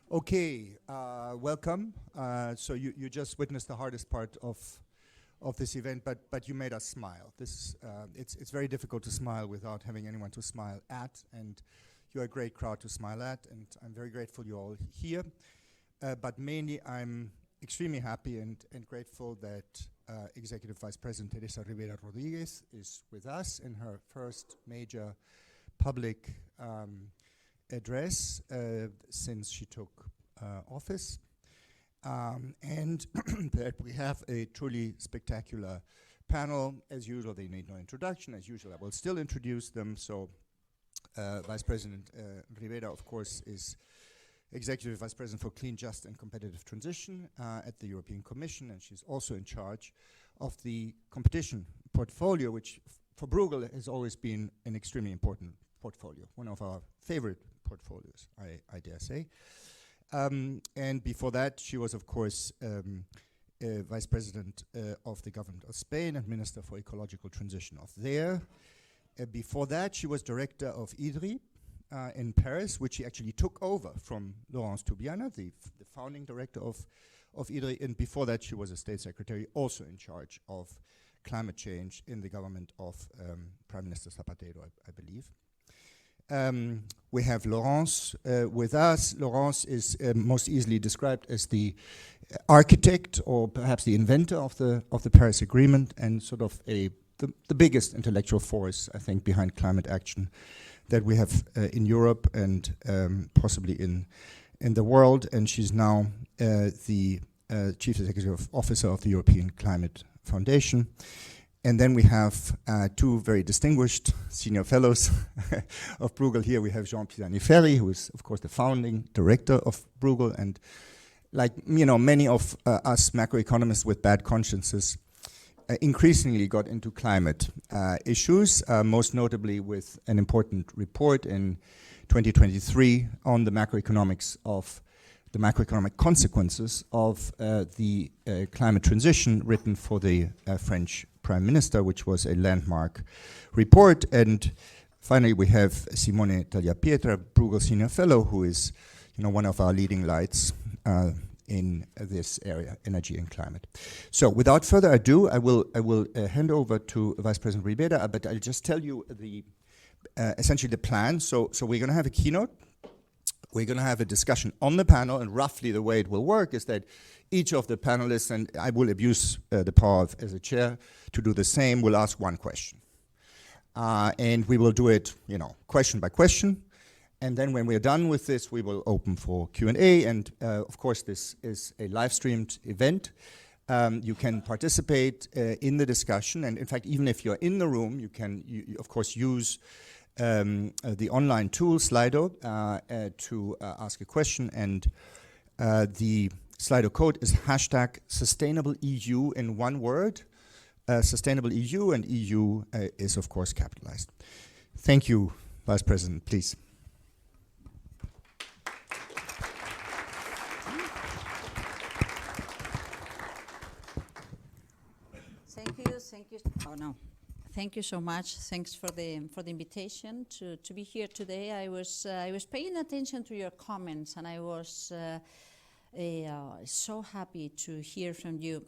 Okay, welcome. So you just witnessed the hardest part of this event, but you made us smile. It's very difficult to smile without having anyone to smile at, and you're a great crowd to smile at, and I'm very grateful you're all here. But mainly, I'm extremely happy and grateful that Executive Vice President Teresa Ribera Rodriguez is with us in her first major public address since she took office, and that we have a truly spectacular panel. As usual, they need no introduction. As usual, I will still introduce them. So Vice President Ribera, of course, is Executive Vice President for Clean, Just and Competitive Transition at the European Commission, and she's also in charge of the competition portfolio, which for Bruegel has always been an extremely important portfolio, one of our favorite portfolios, I dare say. And before that, she was, of course, Vice President of the Government of Spain and Minister for Ecological Transition of there. Before that, she was Director of IDRI in Paris, which she actually took over from Laurence Toubiana, the founding director of IDRI. And before that, she was a State Secretary, also in charge of climate change in the government of Prime Minister Zapatero, I believe. We have Laurence with us. Laurence is most easily described as the architect or perhaps the inventor of the Paris Agreement, and sort of the biggest intellectual force, I think, behind climate action that we have in Europe and possibly in the world. And she's now the Chief Executive Officer of the European Climate Foundation. And then we have two very distinguished senior fellows of Bruegel here. We have Jean Pisani-Ferry, who is, of course, the founding director of Bruegel. And like, many of us macroeconomists with bad consciences increasingly got into climate issues, most notably with an important report in 2023 on the macroeconomic consequences of the climate transition written for the French Prime Minister, which was a landmark report. And finally, we have Simone Tagliapietra, Bruegel Senior Fellow, who is one of our leading lights in this area, energy and climate. So without further ado, I will hand over to Vice President Ribera, but I'll just tell you essentially the plan. So we're going to have a keynote. We're going to have a discussion on the panel, and roughly the way it will work is that each of the panelists, and I will abuse the power as a chair to do the same, will ask one question. And we will do it, question by question. And then when we're done with this, we will open for Q&A. And of course, this is a live-streamed event. You can participate in the discussion. And in fact, even if you're in the room, you can, of course, use the online tool Slido to ask a question, and the Slido code is #SustainableEU in one word, SustainableEU, and EU is of course capitalized. Thank you, Vice President, please. Thank you. Oh no. Thank you so much. Thanks for the invitation to be here today. I was paying attention to your comments, and I was so happy to hear from you.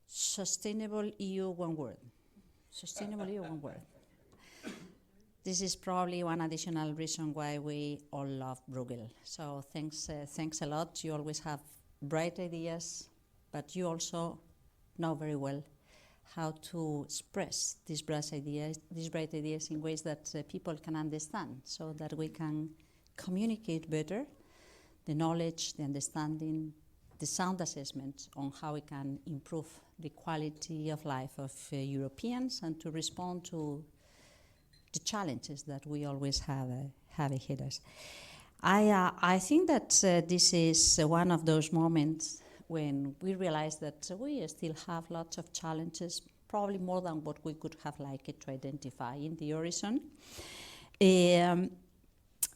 Sustainable EU, one word. Sustainable EU, one word. This is probably one additional reason why we all love Bruegel. So thanks a lot. You always have bright ideas, but you also know very well how to express these bright ideas in ways that people can understand, so that we can communicate better the knowledge, the understanding, the sound assessment on how we can improve the quality of life of Europeans and to respond to the challenges that we always have ahead of us. I think that this is one of those moments when we realize that we still have lots of challenges, probably more than what we could have liked to identify in the horizon.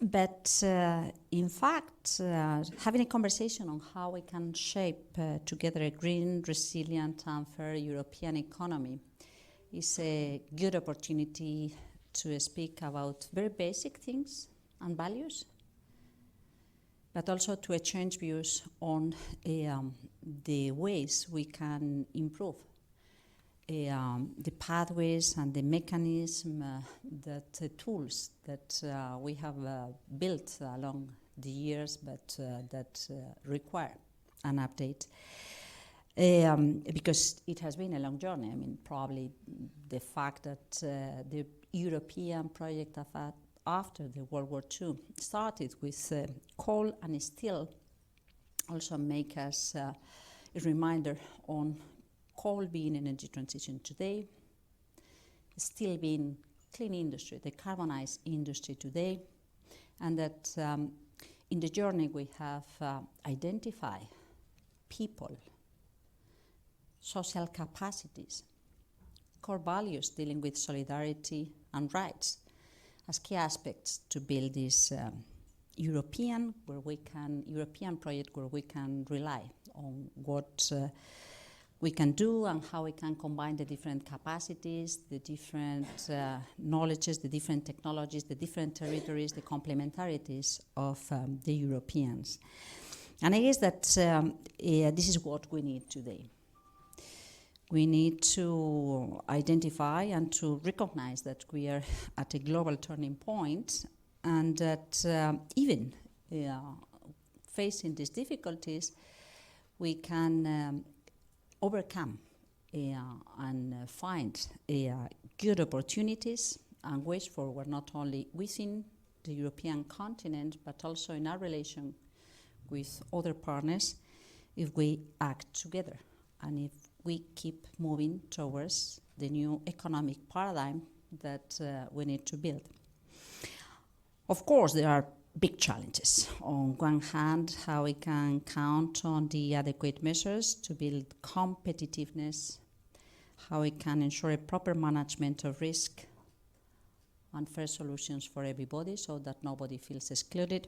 But in fact, having a conversation on how we can shape together a green, resilient, and fair European economy is a good opportunity to speak about very basic things and values, but also to exchange views on the ways we can improve the pathways and the mechanism, the tools that we have built along the years, but that require an update. Because it has been a long journey. I mean, probably the fact that the European project after the World War II started with coal and still also make us a reminder on coal being energy transition today, still being clean industry, the carbonized industry today, and that in the journey we have identified people, social capacities, core values dealing with solidarity and rights as key aspects to build this European project where we can rely on what we can do and how we can combine the different capacities, the different knowledges, the different technologies, the different territories, the complementarities of the Europeans. And I guess that this is what we need today. We need to identify and to recognize that we are at a global turning point, and that even facing these difficulties, we can overcome and find good opportunities and ways forward, not only within the European continent, but also in our relation with other partners, if we act together and if we keep moving towards the new economic paradigm that we need to build. Of course, there are big challenges. On one hand, how we can count on the adequate measures to build competitiveness, how we can ensure a proper management of risk and fair solutions for everybody so that nobody feels excluded.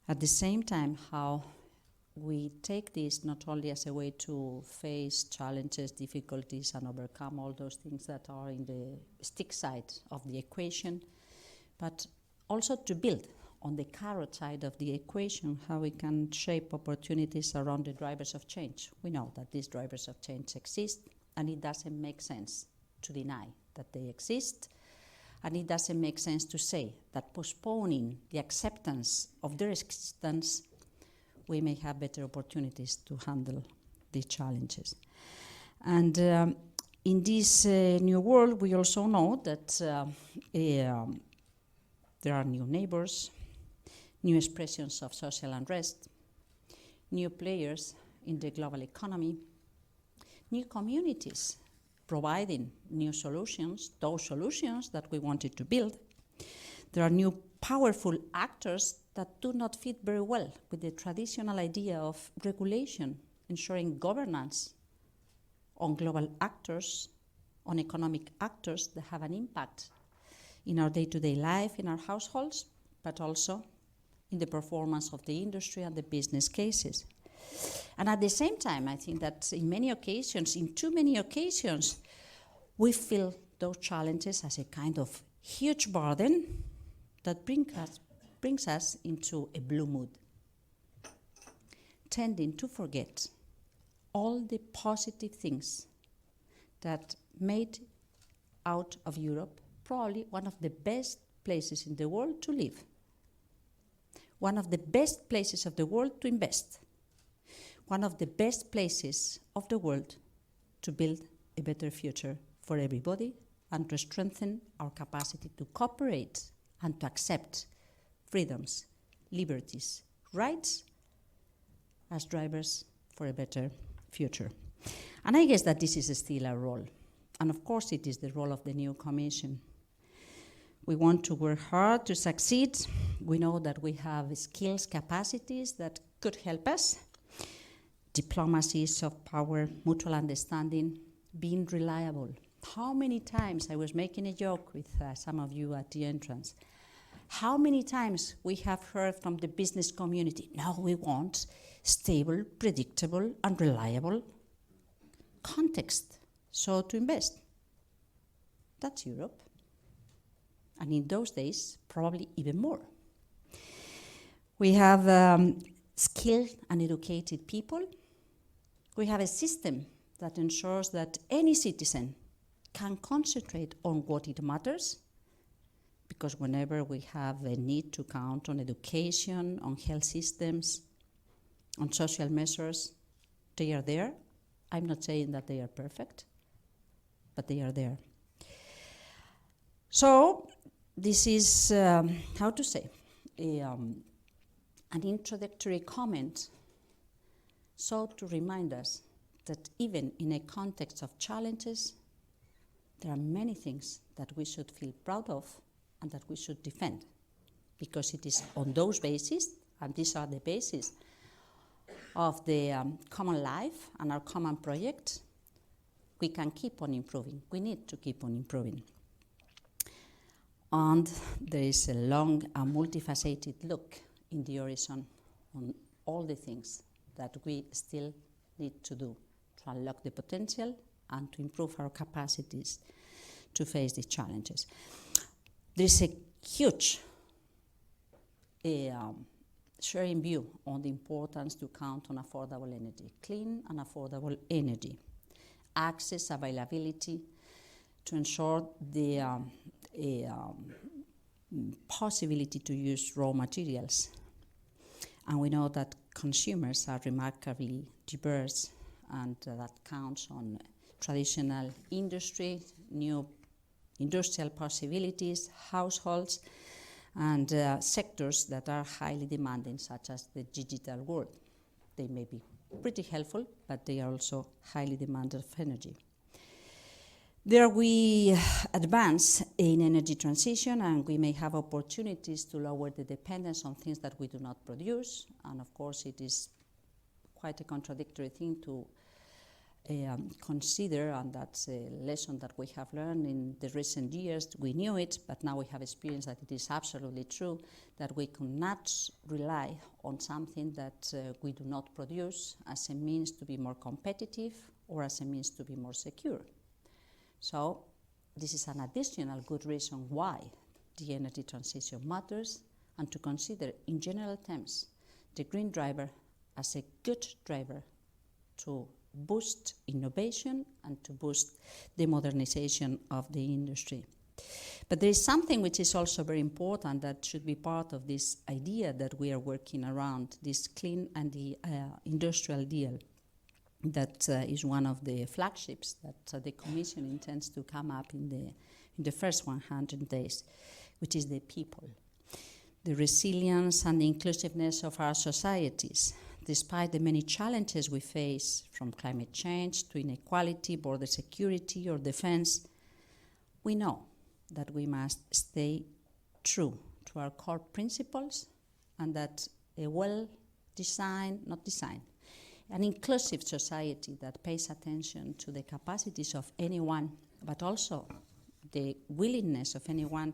At the same time, how we take this not only as a way to face challenges, difficulties, and overcome all those things that are in the stick side of the equation, but also to build on the carrot side of the equation, how we can shape opportunities around the drivers of change. We know that these drivers of change exist, and it doesn't make sense to deny that they exist, and it doesn't make sense to say that postponing the acceptance of their existence, we may have better opportunities to handle these challenges. And in this new world, we also know that there are new neighbors, new expressions of social unrest, new players in the global economy, new communities providing new solutions, those solutions that we wanted to build. There are new powerful actors that do not fit very well with the traditional idea of regulation, ensuring governance on global actors, on economic actors that have an impact in our day-to-day life, in our households, but also in the performance of the industry and the business cases. And at the same time, I think that in many occasions, in too many occasions, we feel those challenges as a kind of huge burden that brings us into a blue mood, tending to forget all the positive things that made out of Europe probably one of the best places in the world to live, one of the best places of the world to invest, one of the best places of the world to build a better future for everybody and to strengthen our capacity to cooperate and to accept freedoms, liberties, rights as drivers for a better future. And I guess that this is still our role. And of course it is the role of the new Commission. We want to work hard to succeed. We know that we have skills, capacities that could help us. Diplomacy, soft power, mutual understanding, being reliable. How many times, I was making a joke with some of you at the entrance, how many times we have heard from the business community, now we want stable, predictable, and reliable context, so to invest. That's Europe. And in those days, probably even more. We have skilled and educated people. We have a system that ensures that any citizen can concentrate on what it matters, because whenever we have a need to count on education, on health systems, on social measures, they are there. I'm not saying that they are perfect, but they are there. So this is, how to say, an introductory comment, so to remind us that even in a context of challenges, there are many things that we should feel proud of and that we should defend, because it is on those bases, and these are the bases of the common life and our common project, we can keep on improving. We need to keep on improving. And there is a long and multifaceted look in the horizon on all the things that we still need to do to unlock the potential and to improve our capacities to face these challenges. There is a huge sharing view on the importance to count on affordable energy, clean and affordable energy, access, availability, to ensure the possibility to use raw materials. And we know that consumers are remarkably diverse, and that counts on traditional industry, new industrial possibilities, households, and sectors that are highly demanding, such as the digital world. They may be pretty helpful, but they are also highly demanding of energy. There we advance in energy transition, and we may have opportunities to lower the dependence on things that we do not produce. And of course, it is quite a contradictory thing to consider, and that's a lesson that we have learned in the recent years. We knew it, but now we have experienced that it is absolutely true, that we cannot rely on something that we do not produce as a means to be more competitive or as a means to be more secure. So this is an additional good reason why the energy transition matters, and to consider in general terms the green driver as a good driver to boost innovation and to boost the modernization of the industry. But there is something which is also very important that should be part of this idea that we are working around, this clean and the industrial deal. That is one of the flagships that the Commission intends to come up in the first 100 days, which is the people. The resilience and the inclusiveness of our societies. Despite the many challenges we face, from climate change to inequality, border security, or defense, we know that we must stay true to our core principles, and that a well-designed, an inclusive society that pays attention to the capacities of anyone, but also the willingness of anyone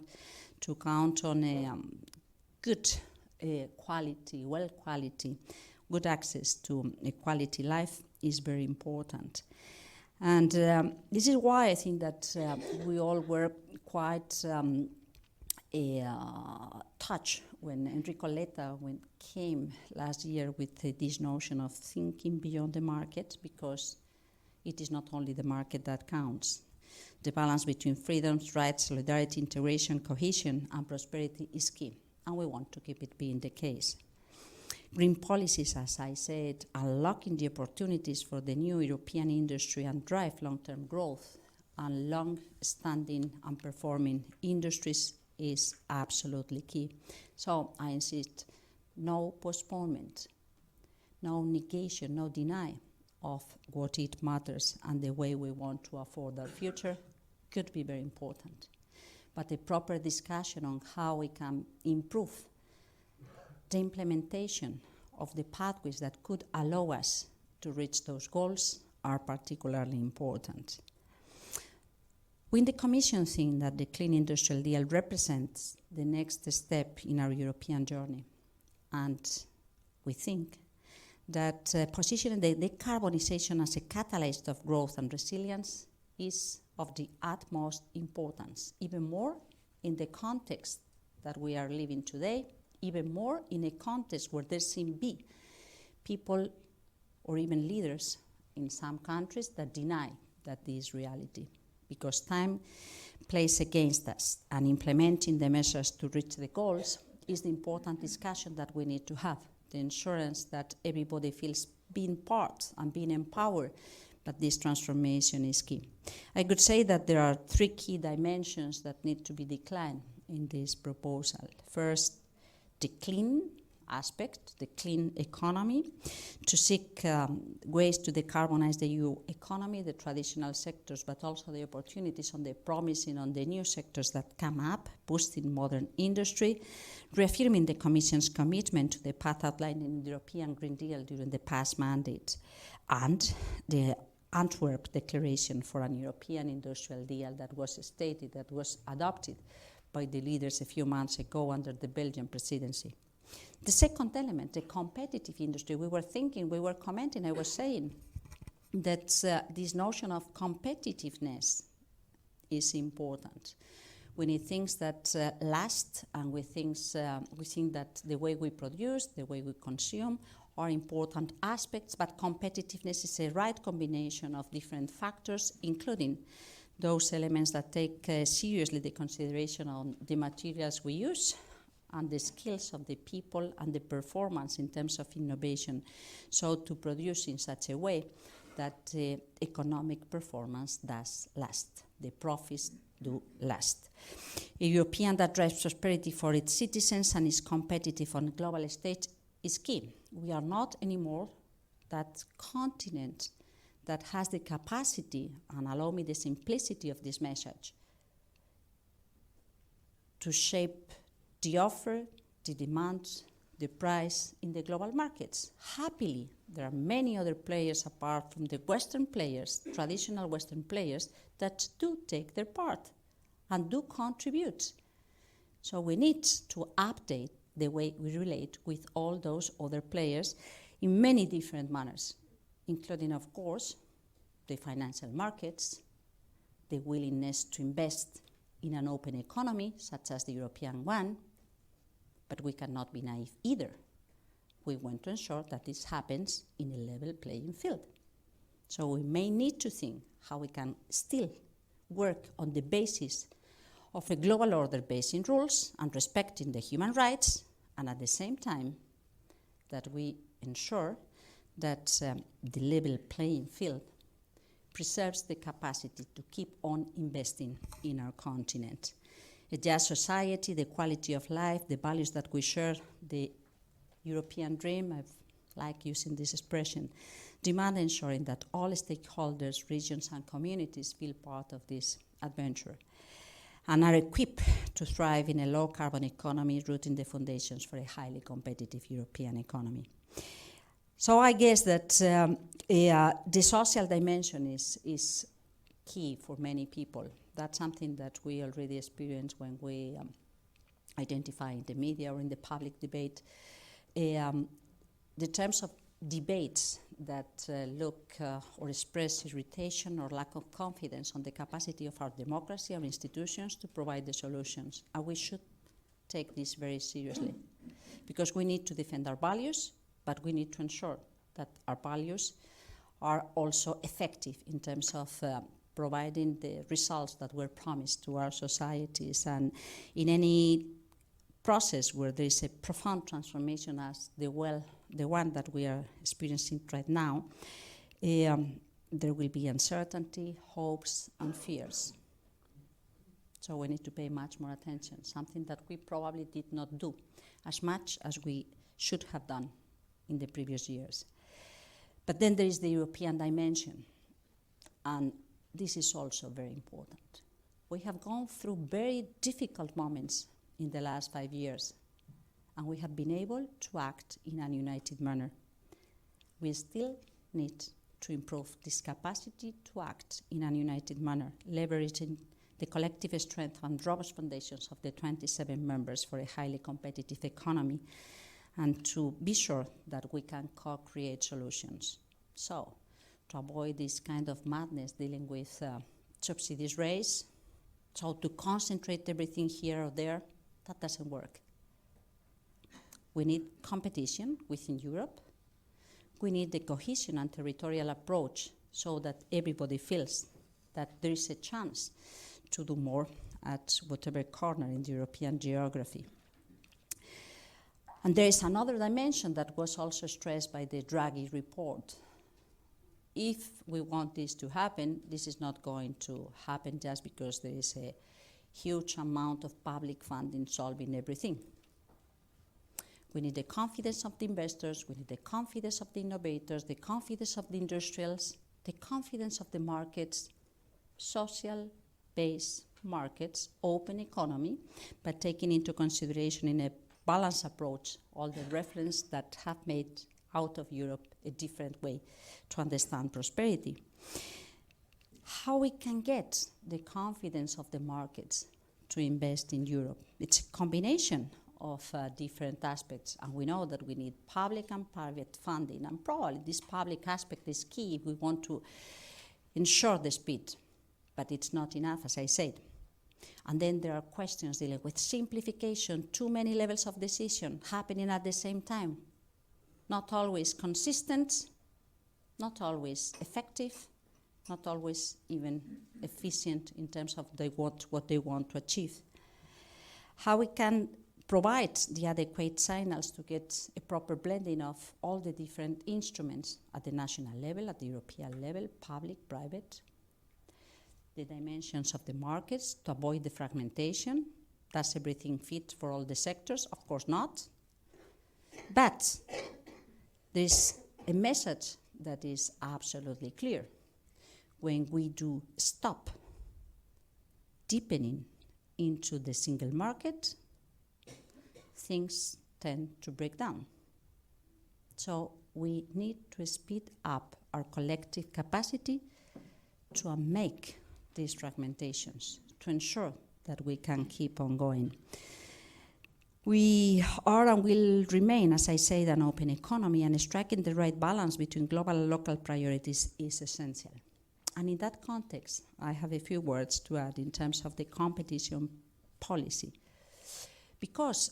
to count on a good quality, good access to a quality life is very important. And this is why I think that we all were quite touched when Enrico Letta came last year with this notion of thinking beyond the market, because it is not only the market that counts. The balance between freedoms, rights, solidarity, integration, cohesion, and prosperity is key, and we want to keep it being the case. Green policies, as I said, unlocking the opportunities for the new European industry and drive long-term growth and long-standing and performing industries is absolutely key. So I insist, no postponement, no negation, no deny of what it matters, and the way we want to afford our future could be very important. But a proper discussion on how we can improve the implementation of the pathways that could allow us to reach those goals are particularly important. We in the Commission think that the Clean Industrial Deal represents the next step in our European journey, and we think that positioning the decarbonization as a catalyst of growth and resilience is of the utmost importance, even more in the context that we are living today, even more in a context where there seem be people or even leaders in some countries that deny that this is reality, because time plays against us, and implementing the measures to reach the goals is the important discussion that we need to have. The assurance that everybody feels being part and being empowered, but this transformation is key. I could say that there are 3 key dimensions that need to be declined in this proposal. First, the clean aspect, the clean economy, to seek ways to decarbonize the EU economy, the traditional sectors, but also the opportunities on the promising on the new sectors that come up, boosting modern industry, reaffirming the Commission's commitment to the path outlined in the European Green Deal during the past mandate, and the Antwerp Declaration for an European Industrial Deal that was stated, that was adopted by the leaders a few months ago under the Belgian presidency. The second element, the competitive industry, we were commenting, I was saying that this notion of competitiveness is important. We need things that last, and we think that the way we produce, the way we consume are important aspects, but competitiveness is a right combination of different factors, including those elements that take seriously the consideration on the materials we use and the skills of the people and the performance in terms of innovation, so to produce in such a way that economic performance does last, the profits do last. A European that drives prosperity for its citizens and is competitive on the global stage is key. We are not anymore that continent that has the capacity, and allow me the simplicity of this message, to shape the offer, the demand, the price in the global markets. Happily, there are many other players apart from the Western players, traditional Western players, that do take their part and do contribute. So we need to update the way we relate with all those other players in many different manners, including, of course, the financial markets, the willingness to invest in an open economy, such as the European one, but we cannot be naive either. We want to ensure that this happens in a level playing field. So we may need to think how we can still work on the basis of a global order based in rules and respecting the human rights, and at the same time that we ensure that the level playing field preserves the capacity to keep on investing in our continent. A just society, the quality of life, the values that we share, the European dream, I like using this expression, demand ensuring that all stakeholders, regions and communities feel part of this adventure and are equipped to thrive in a low-carbon economy, rooting the foundations for a highly competitive European economy. So I guess that the social dimension is key for many people. That's something that we already experience when we identify in the media or in the public debate. The terms of debates that look or express irritation or lack of confidence on the capacity of our democracy, our institutions, to provide the solutions. And we should take this very seriously, because we need to defend our values, but we need to ensure that our values are also effective in terms of providing the results that were promised to our societies. And in any process where there is a profound transformation as the one that we are experiencing right now, there will be uncertainty, hopes, and fears. So we need to pay much more attention, something that we probably did not do as much as we should have done in the previous years. But then there is the European dimension, and this is also very important. We have gone through very difficult moments in the last 5 years, and we have been able to act in a united manner. We still need to improve this capacity to act in a united manner, leveraging the collective strength and robust foundations of the 27 members for a highly competitive economy, and to be sure that we can co-create solutions. So, to avoid this kind of madness dealing with subsidies raised, so to concentrate everything here or there, that doesn't work. We need competition within Europe. We need the cohesion and territorial approach so that everybody feels that there is a chance to do more at whatever corner in the European geography. And there is another dimension that was also stressed by the Draghi report. If we want this to happen, this is not going to happen just because there is a huge amount of public funding solving everything. We need the confidence of the investors, we need the confidence of the innovators, the confidence of the industrials, the confidence of the markets, social-based markets, open economy, but taking into consideration in a balanced approach all the reference that have made out of Europe a different way to understand prosperity. How we can get the confidence of the markets to invest in Europe? It's a combination of different aspects, and we know that we need public and private funding, and probably this public aspect is key if we want to ensure the speed, but it's not enough, as I said. And then there are questions dealing with simplification, too many levels of decision happening at the same time, not always consistent, not always effective, not always even efficient in terms of what they want to achieve. How we can provide the adequate signals to get a proper blending of all the different instruments at the national level, at the European level, public, private, the dimensions of the markets to avoid the fragmentation. Does everything fit for all the sectors? Of course not. But there's a message that is absolutely clear. When we do stop deepening into the single market, things tend to break down. So we need to speed up our collective capacity to make these fragmentations, to ensure that we can keep on going. We are and will remain, as I said, an open economy, and striking the right balance between global and local priorities is essential. And in that context, I have a few words to add in terms of the competition policy. Because,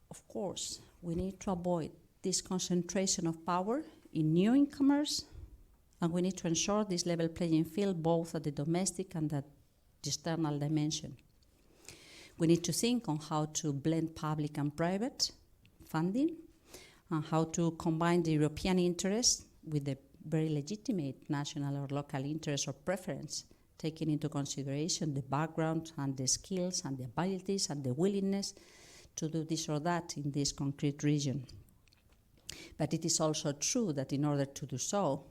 of course, we need to avoid this concentration of power in new incomers, and we need to ensure this level playing field both at the domestic and at the external dimension. We need to think on how to blend public and private funding, and how to combine the European interest with the very legitimate national or local interest or preference, taking into consideration the background and the skills and the abilities and the willingness to do this or that in this concrete region. But it is also true that in order to do so,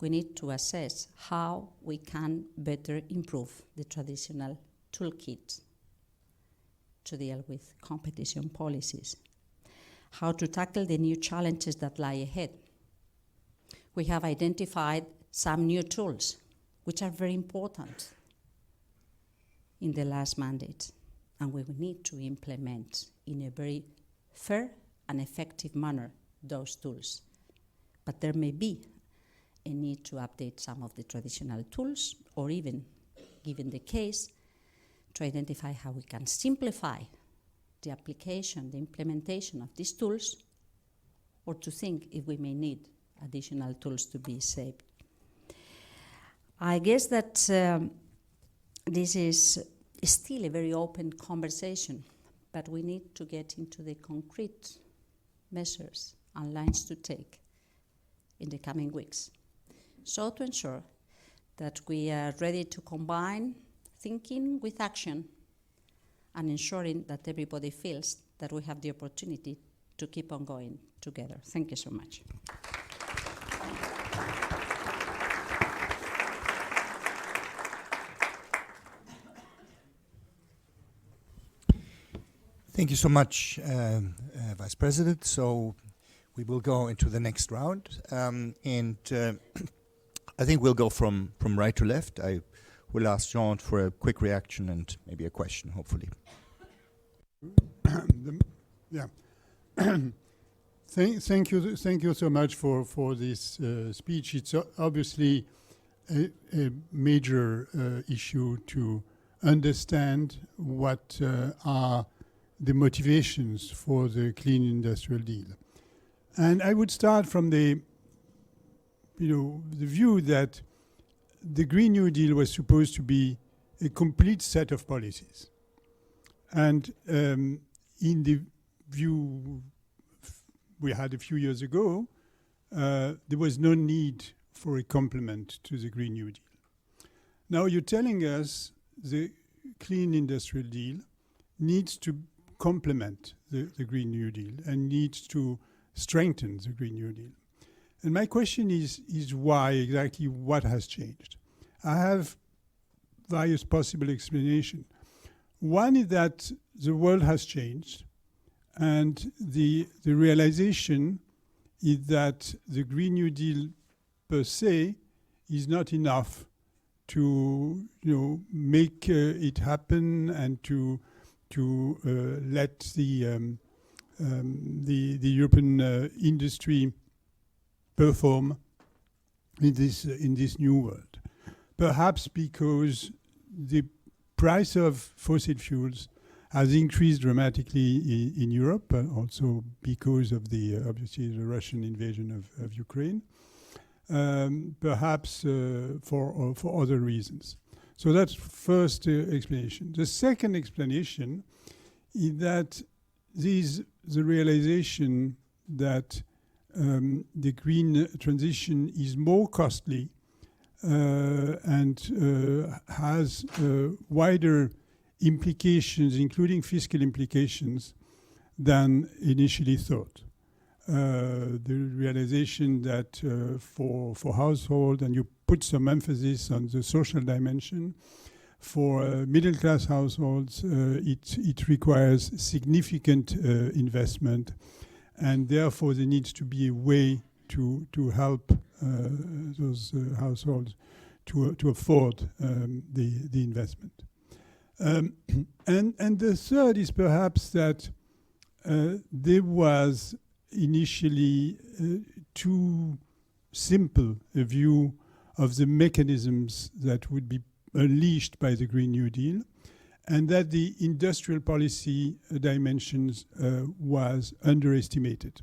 we need to assess how we can better improve the traditional toolkit to deal with competition policies, how to tackle the new challenges that lie ahead. We have identified some new tools, which are very important in the last mandate, and we will need to implement in a very fair and effective manner those tools. But there may be a need to update some of the traditional tools, or even, given the case, to identify how we can simplify the application, the implementation of these tools, or to think if we may need additional tools to be saved. I guess that this is still a very open conversation, but we need to get into the concrete measures and lines to take in the coming weeks, so to ensure that we are ready to combine thinking with action and ensuring that everybody feels that we have the opportunity to keep on going together. Thank you so much. Thank you so much, Vice President. So we will go into the next round. I think we'll go from right to left. I will ask Jean for a quick reaction and maybe a question, hopefully. Yeah. Thank you so much for this speech. It's obviously a major issue to understand what are the motivations for the clean industrial deal. And I would start from the view that the Green New Deal was supposed to be a complete set of policies. And in the view we had a few years ago, there was no need for a complement to the Green New Deal. Now you're telling us the Clean Industrial Deal needs to complement the Green New Deal and needs to strengthen the Green New Deal. And my question is why exactly, what has changed? I have various possible explanations. One is that the world has changed, and the realization is that the Green New Deal per se is not enough to make it happen and to let the European industry perform in this new world. Perhaps because the price of fossil fuels has increased dramatically in Europe, also because of obviously the Russian invasion of Ukraine. Perhaps for other reasons. So that's first explanation. The second explanation is that the realization that the green transition is more costly and has wider implications, including fiscal implications, than initially thought. The realization that for household, and you put some emphasis on the social dimension, for middle-class households, it requires significant investment, and therefore there needs to be a way to help those households to afford the investment. And the third is perhaps that there was initially too simple a view of the mechanisms that would be unleashed by the Green New Deal, and that the industrial policy dimensions was underestimated.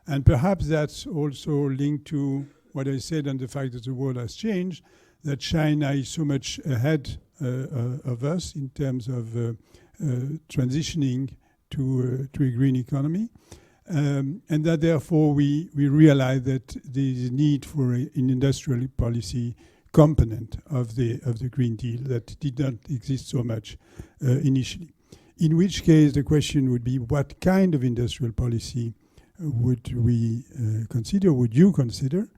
And perhaps that's also linked to what I said on the fact that the world has changed, that China is so much ahead of us in terms of transitioning to a green economy. And that therefore we realize that there is a need for an industrial policy component of the Green Deal that did not exist so much initially. In which case the question would be, what kind of industrial policy would we consider, would you consider?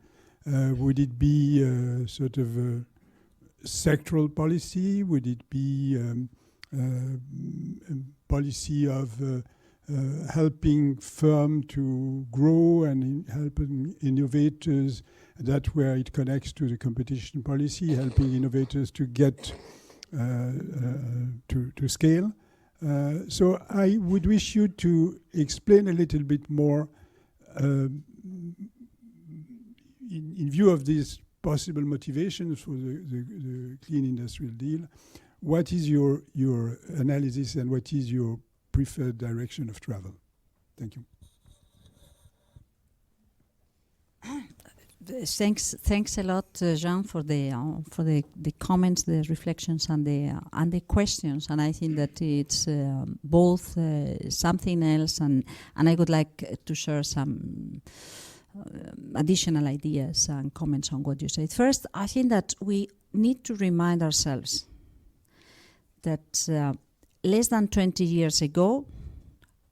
Would it be sort of a sectoral policy? Would it be a policy of helping firms to grow and helping innovators? That's where it connects to the competition policy, helping innovators to get to scale. So I would wish you to explain a little bit more in view of these possible motivations for the Clean Industrial Deal. What is your analysis and what is your preferred direction of travel? Thank you. Thanks a lot, Jean, for the comments, the reflections, and the questions. And I think that it's both something else, and I would like to share some additional ideas and comments on what you said. First, I think that we need to remind ourselves that less than 20 years ago,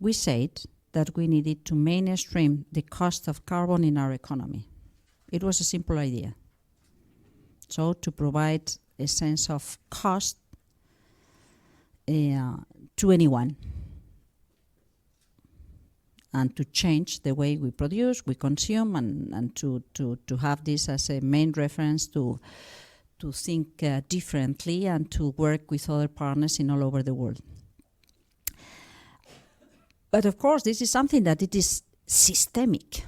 we said that we needed to mainstream the cost of carbon in our economy. It was a simple idea. So to provide a sense of cost to anyone, and to change the way we produce, we consume, and to have this as a main reference to think differently and to work with other partners in all over the world. But of course, this is something that it is systemic.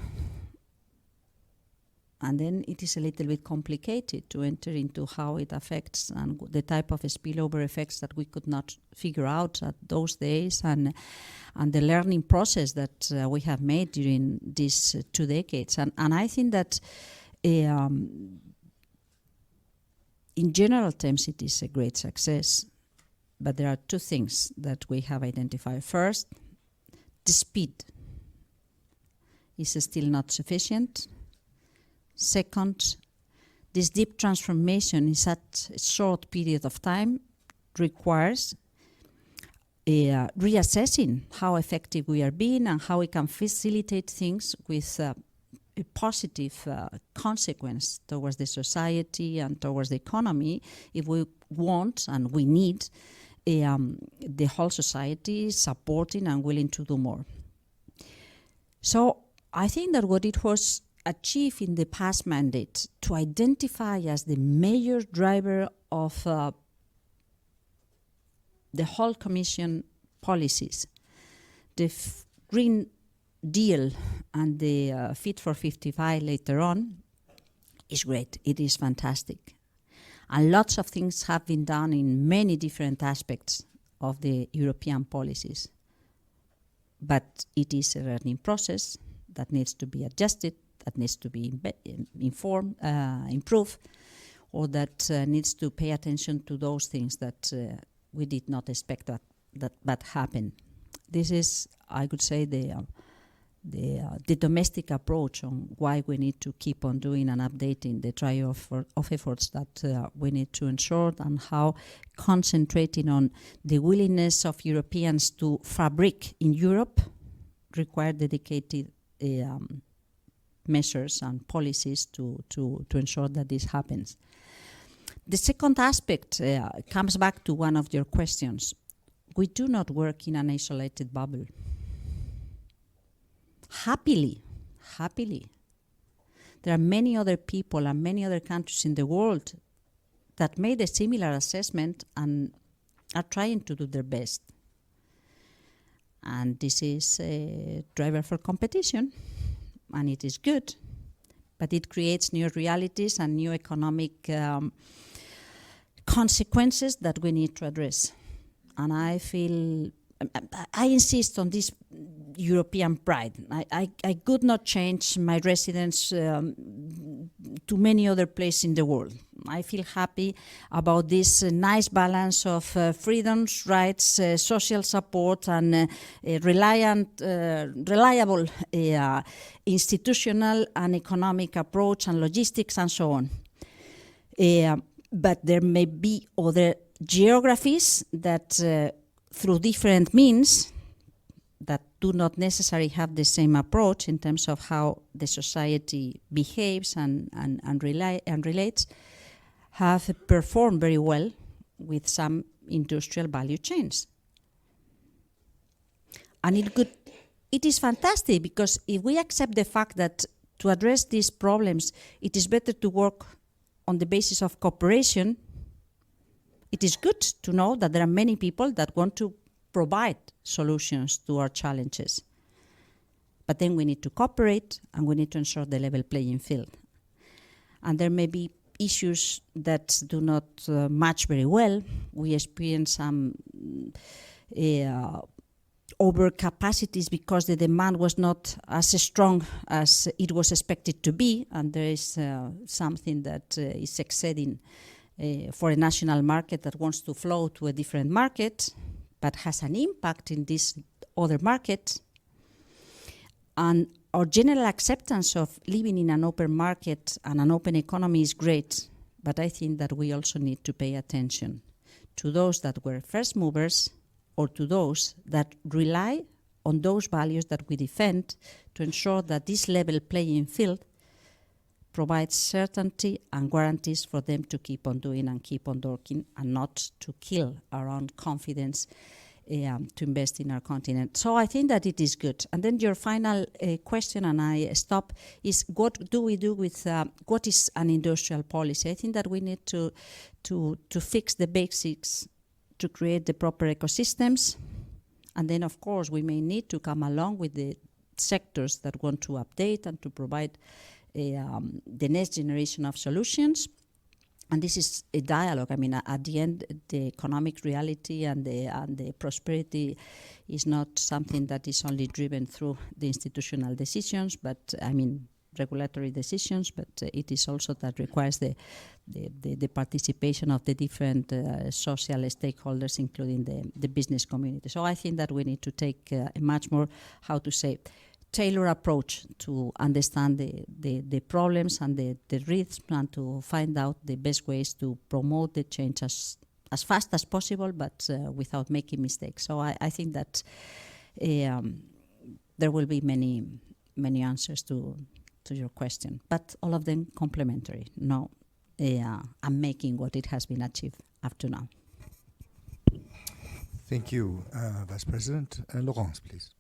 And then it is a little bit complicated to enter into how it affects and the type of spillover effects that we could not figure out at those days, and the learning process that we have made during these 2 decades. And I think that in general terms it is a great success, but there are 2 things that we have identified. First, the speed is still not sufficient. Second, this deep transformation in such a short period of time requires reassessing how effective we are being and how we can facilitate things with a positive consequence towards the society and towards the economy if we want and we need the whole society supporting and willing to do more. So I think that what it was achieved in the past mandate to identify as the major driver of the whole Commission policies, the Green Deal and the Fit for 55 later on, is great. It is fantastic. And lots of things have been done in many different aspects of the European policies. But it is a learning process that needs to be adjusted, that needs to be improved, or that needs to pay attention to those things that we did not expect that happen. This is, I could say, the domestic approach on why we need to keep on doing and updating the trio of efforts that we need to ensure, and how concentrating on the willingness of Europeans to fabric in Europe require dedicated measures and policies to ensure that this happens. The second aspect comes back to one of your questions. We do not work in an isolated bubble. Happily, there are many other people and many other countries in the world that made a similar assessment and are trying to do their best. And this is a driver for competition, and it is good, but it creates new realities and new economic consequences that we need to address. And I insist on this European pride. I could not change my residence to many other places in the world. I feel happy about this nice balance of freedoms, rights, social support, and reliable institutional and economic approach and logistics and so on. But there may be other geographies that through different means that do not necessarily have the same approach in terms of how the society behaves and relates, have performed very well with some industrial value chains. And it is fantastic, because if we accept the fact that to address these problems, it is better to work on the basis of cooperation, it is good to know that there are many people that want to provide solutions to our challenges. But then we need to cooperate, and we need to ensure the level playing field. And there may be issues that do not match very well. We experience some overcapacities because the demand was not as strong as it was expected to be, and there is something that is exceeding for a national market that wants to flow to a different market, but has an impact in this other market. And our general acceptance of living in an open market and an open economy is great, but I think that we also need to pay attention to those that were first movers, or to those that rely on those values that we defend to ensure that this level playing field provides certainty and guarantees for them to keep on doing and keep on working, and not to kill our own confidence to invest in our continent. So I think that it is good. And then your final question, and I stop, is what do we do with what is an industrial policy? I think that we need to fix the basics to create the proper ecosystems. And then, of course, we may need to come along with the sectors that want to update and to provide the next generation of solutions. And this is a dialogue. I mean, at the end, the economic reality and the prosperity is not something that is only driven through the institutional decisions, but I mean, regulatory decisions, but it is also that requires the participation of the different social stakeholders, including the business community. So I think that we need to take a much more, how to say, tailored approach to understand the problems and the risks, and to find out the best ways to promote the change as fast as possible, but without making mistakes. So I think that there will be many answers to your question, but all of them complementary. No, I'm making what it has been achieved up to now. Thank you, Vice President. Laurence, please.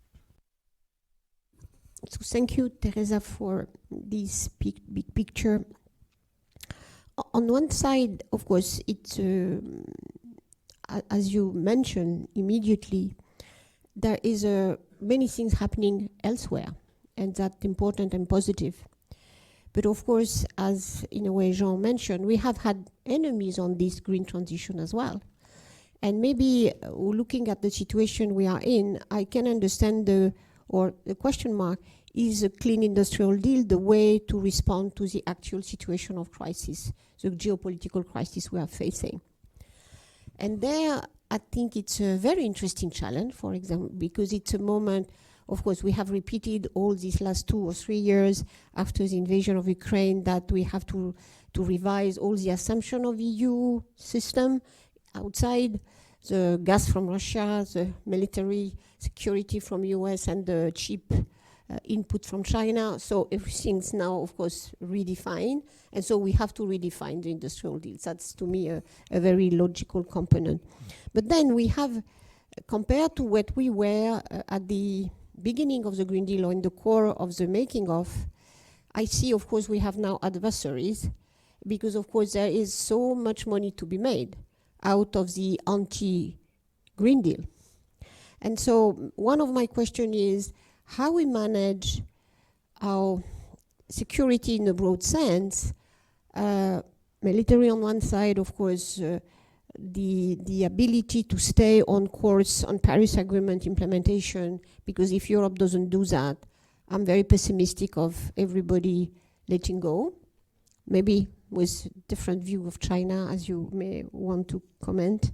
So thank you, Teresa, for this big picture. On one side, of course, it's, as you mentioned immediately, there is many things happening elsewhere, and that's important and positive. But of course, as in a way Jean mentioned, we have had enemies on this green transition as well. And maybe looking at the situation we are in, I can understand the question mark, is a clean industrial deal the way to respond to the actual situation of crisis, the geopolitical crisis we are facing? And there, I think it's a very interesting challenge, for example, because it's a moment, of course, we have repeated all these last 2 or 3 years after the invasion of Ukraine that we have to revise all the assumption of EU system outside, the gas from Russia, the military security from US, and the cheap input from China. So everything's now, of course, redefined. And so we have to redefine the industrial deals. That's, to me, a very logical component. But then we have, compared to what we were at the beginning of the Green Deal or in the core of the making of, I see, of course, we have now adversaries because, of course, there is so much money to be made out of the anti-Green Deal. And so one of my questions is how we manage our security in a broad sense, military on one side, of course, the ability to stay on course on Paris Agreement implementation, because if Europe doesn't do that, I'm very pessimistic of everybody letting go, maybe with different view of China, as you may want to comment.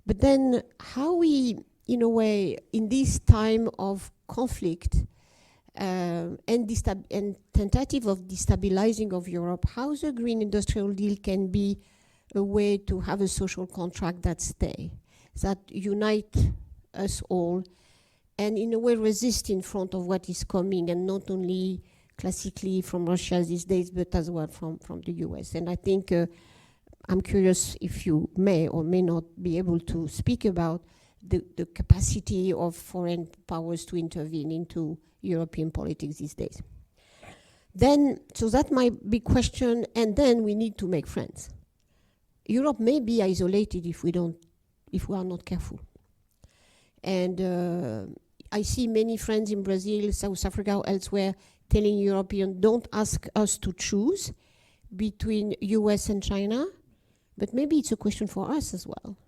But then how we, in a way, in this time of conflict and tentative of destabilizing of Europe, how the Green Industrial Deal can be a way to have a social contract that stay, that unite us all, and in a way resist in front of what is coming, and not only classically from Russia these days, but as well from the US. And I think I'm curious if you may or may not be able to speak about the capacity of foreign powers to intervene into European politics these days. Then, so that's my big question, and then we need to make friends. Europe may be isolated if we are not careful. And I see many friends in Brazil, South Africa, or elsewhere telling Europeans, don't ask us to choose between US and China, but maybe it's a question for us as well.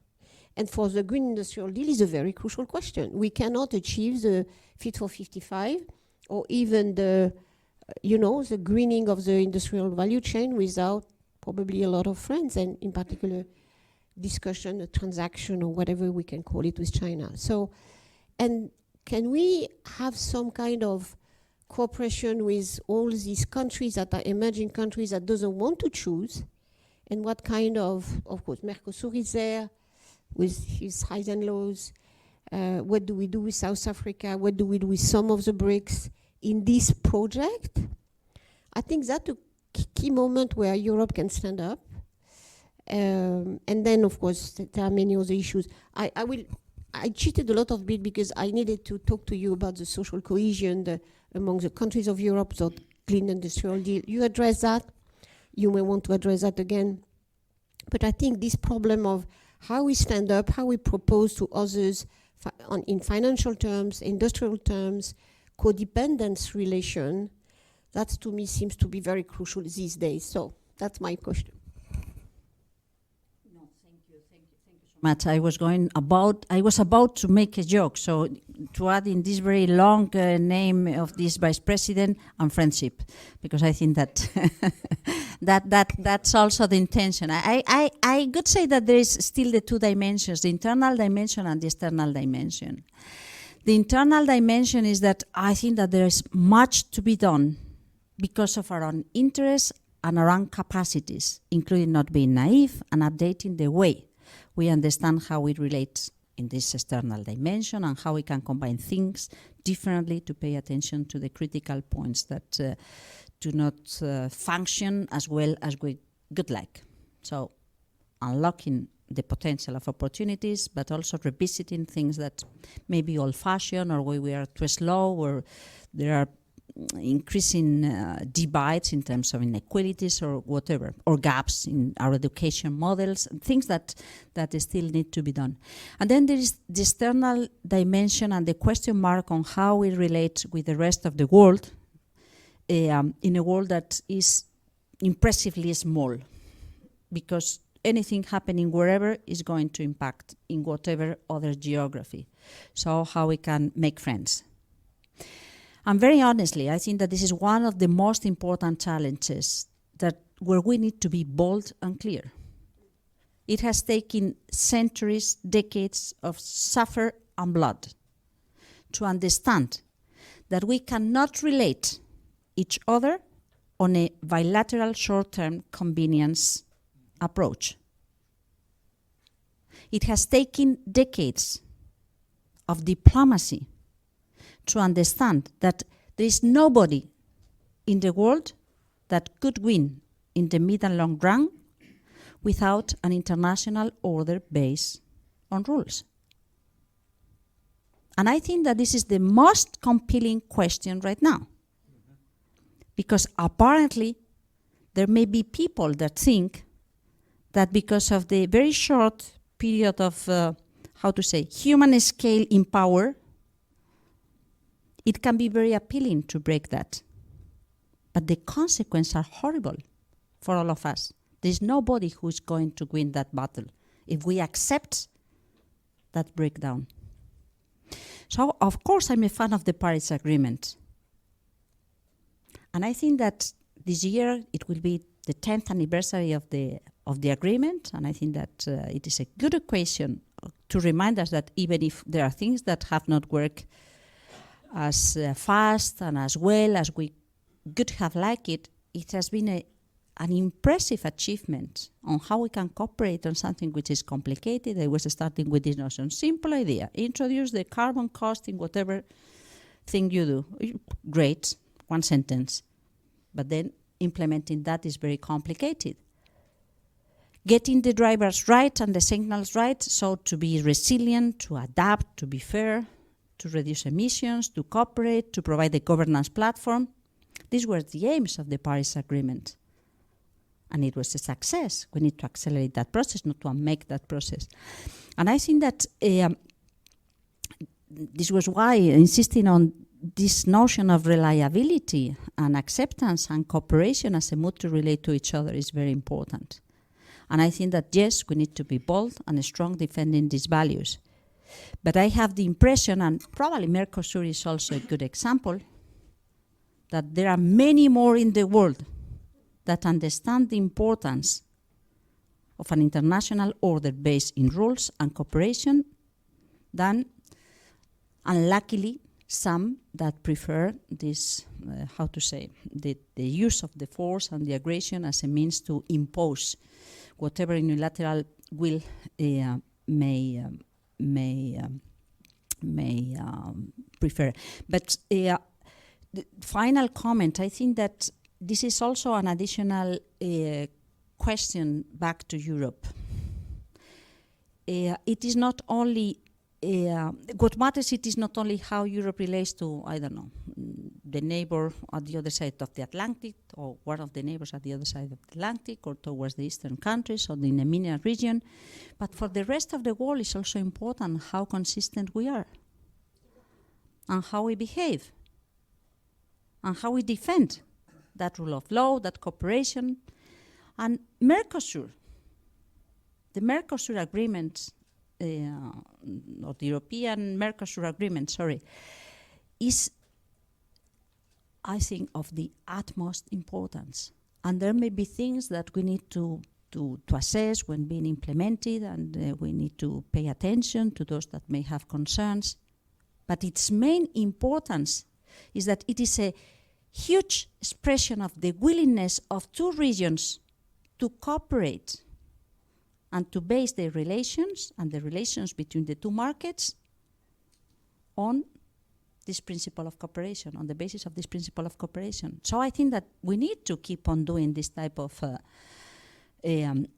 And for the Green Industrial Deal is a very crucial question. We cannot achieve the Fit for 55 or even the greening of the industrial value chain without probably a lot of friends, and in particular discussion, a transaction, or whatever we can call it with China. So, and can we have some kind of cooperation with all these countries that are emerging countries that doesn't want to choose? And what kind of course, Mercosur is there with his highs and lows. What do we do with South Africa? What do we do with some of the BRICS in this project? I think that's a key moment where Europe can stand up. And then, of course, there are many other issues. I cheated a lot of bit because I needed to talk to you about the social cohesion among the countries of Europe, the Clean Industrial Deal. You address that. You may want to address that again. But I think this problem of how we stand up, how we propose to others in financial terms, industrial terms, codependence relation, That to me seems to be very crucial these days. So that's my question. Much. I was about to make a joke. So to add in this very long name of this vice president and friendship, because I think that that's also the intention. I could say that there is still the two dimensions: the internal dimension and the external dimension. The internal dimension is that I think that there is much to be done because of our own interests and our own capacities, including not being naive and updating the way we understand how it relates in this external dimension and how we can combine things differently to pay attention to the critical points that do not function as well as we would like. So unlocking the potential of opportunities, but also revisiting things that may be old-fashioned or where we are too slow, or there are increasing divides in terms of inequalities or whatever, or gaps in our education models, things that still need to be done. And then there is the external dimension and the question mark on how we relate with the rest of the world in a world that is impressively small, because anything happening wherever is going to impact in whatever other geography. So how we can make friends. And very honestly, I think that this is one of the most important challenges where we need to be bold and clear. It has taken centuries, decades of suffer and blood to understand that we cannot relate each other on a bilateral short-term convenience approach. It has taken decades of diplomacy to understand that there is nobody in the world that could win in the mid and long run without an international order based on rules. And I think that this is the most compelling question right now. Because apparently there may be people that think that because of the very short period of, human scale in power, it can be very appealing to break that. But the consequences are horrible for all of us. There's nobody who's going to win that battle if we accept that breakdown. So, of course, I'm a fan of the Paris Agreement. And I think that this year it will be the 10th anniversary of the agreement, and I think that it is a good occasion to remind us that even if there are things that have not worked as fast and as well as we could have liked it, it has been an impressive achievement on how we can cooperate on something which is complicated. I was starting with this notion, simple idea, introduce the carbon cost in whatever thing you do. Great, one sentence. But then implementing that is very complicated. Getting the drivers right and the signals right, so to be resilient, to adapt, to be fair, to reduce emissions, to cooperate, to provide the governance platform. These were the aims of the Paris Agreement. And it was a success. We need to accelerate that process, not to make that process. And I think that this was why insisting on this notion of reliability and acceptance and cooperation as a mood to relate to each other is very important. And I think that, yes, we need to be bold and strong defending these values. But I have the impression, and probably Mercosur is also a good example, that there are many more in the world that understand the importance of an international order based in rules and cooperation than, unluckily, some that prefer this, the use of the force and the aggression as a means to impose whatever unilateral will may prefer. But the final comment, I think that this is also an additional question back to Europe. It is not only what matters. It is not only how Europe relates to, I don't know, the neighbor at the other side of the Atlantic, or one of the neighbors at the other side of the Atlantic, or towards the eastern countries, or in the MENA region. But for the rest of the world, it's also important how consistent we are, and how we behave, and how we defend that rule of law, that cooperation. And Mercosur, the Mercosur agreement, or the European Mercosur agreement, is, I think, of the utmost importance. And there may be things that we need to assess when being implemented, and we need to pay attention to those that may have concerns. But its main importance is that it is a huge expression of the willingness of two regions to cooperate and to base their relations and the relations between the two markets on this principle of cooperation, on the basis of this principle of cooperation. So I think that we need to keep on doing this type of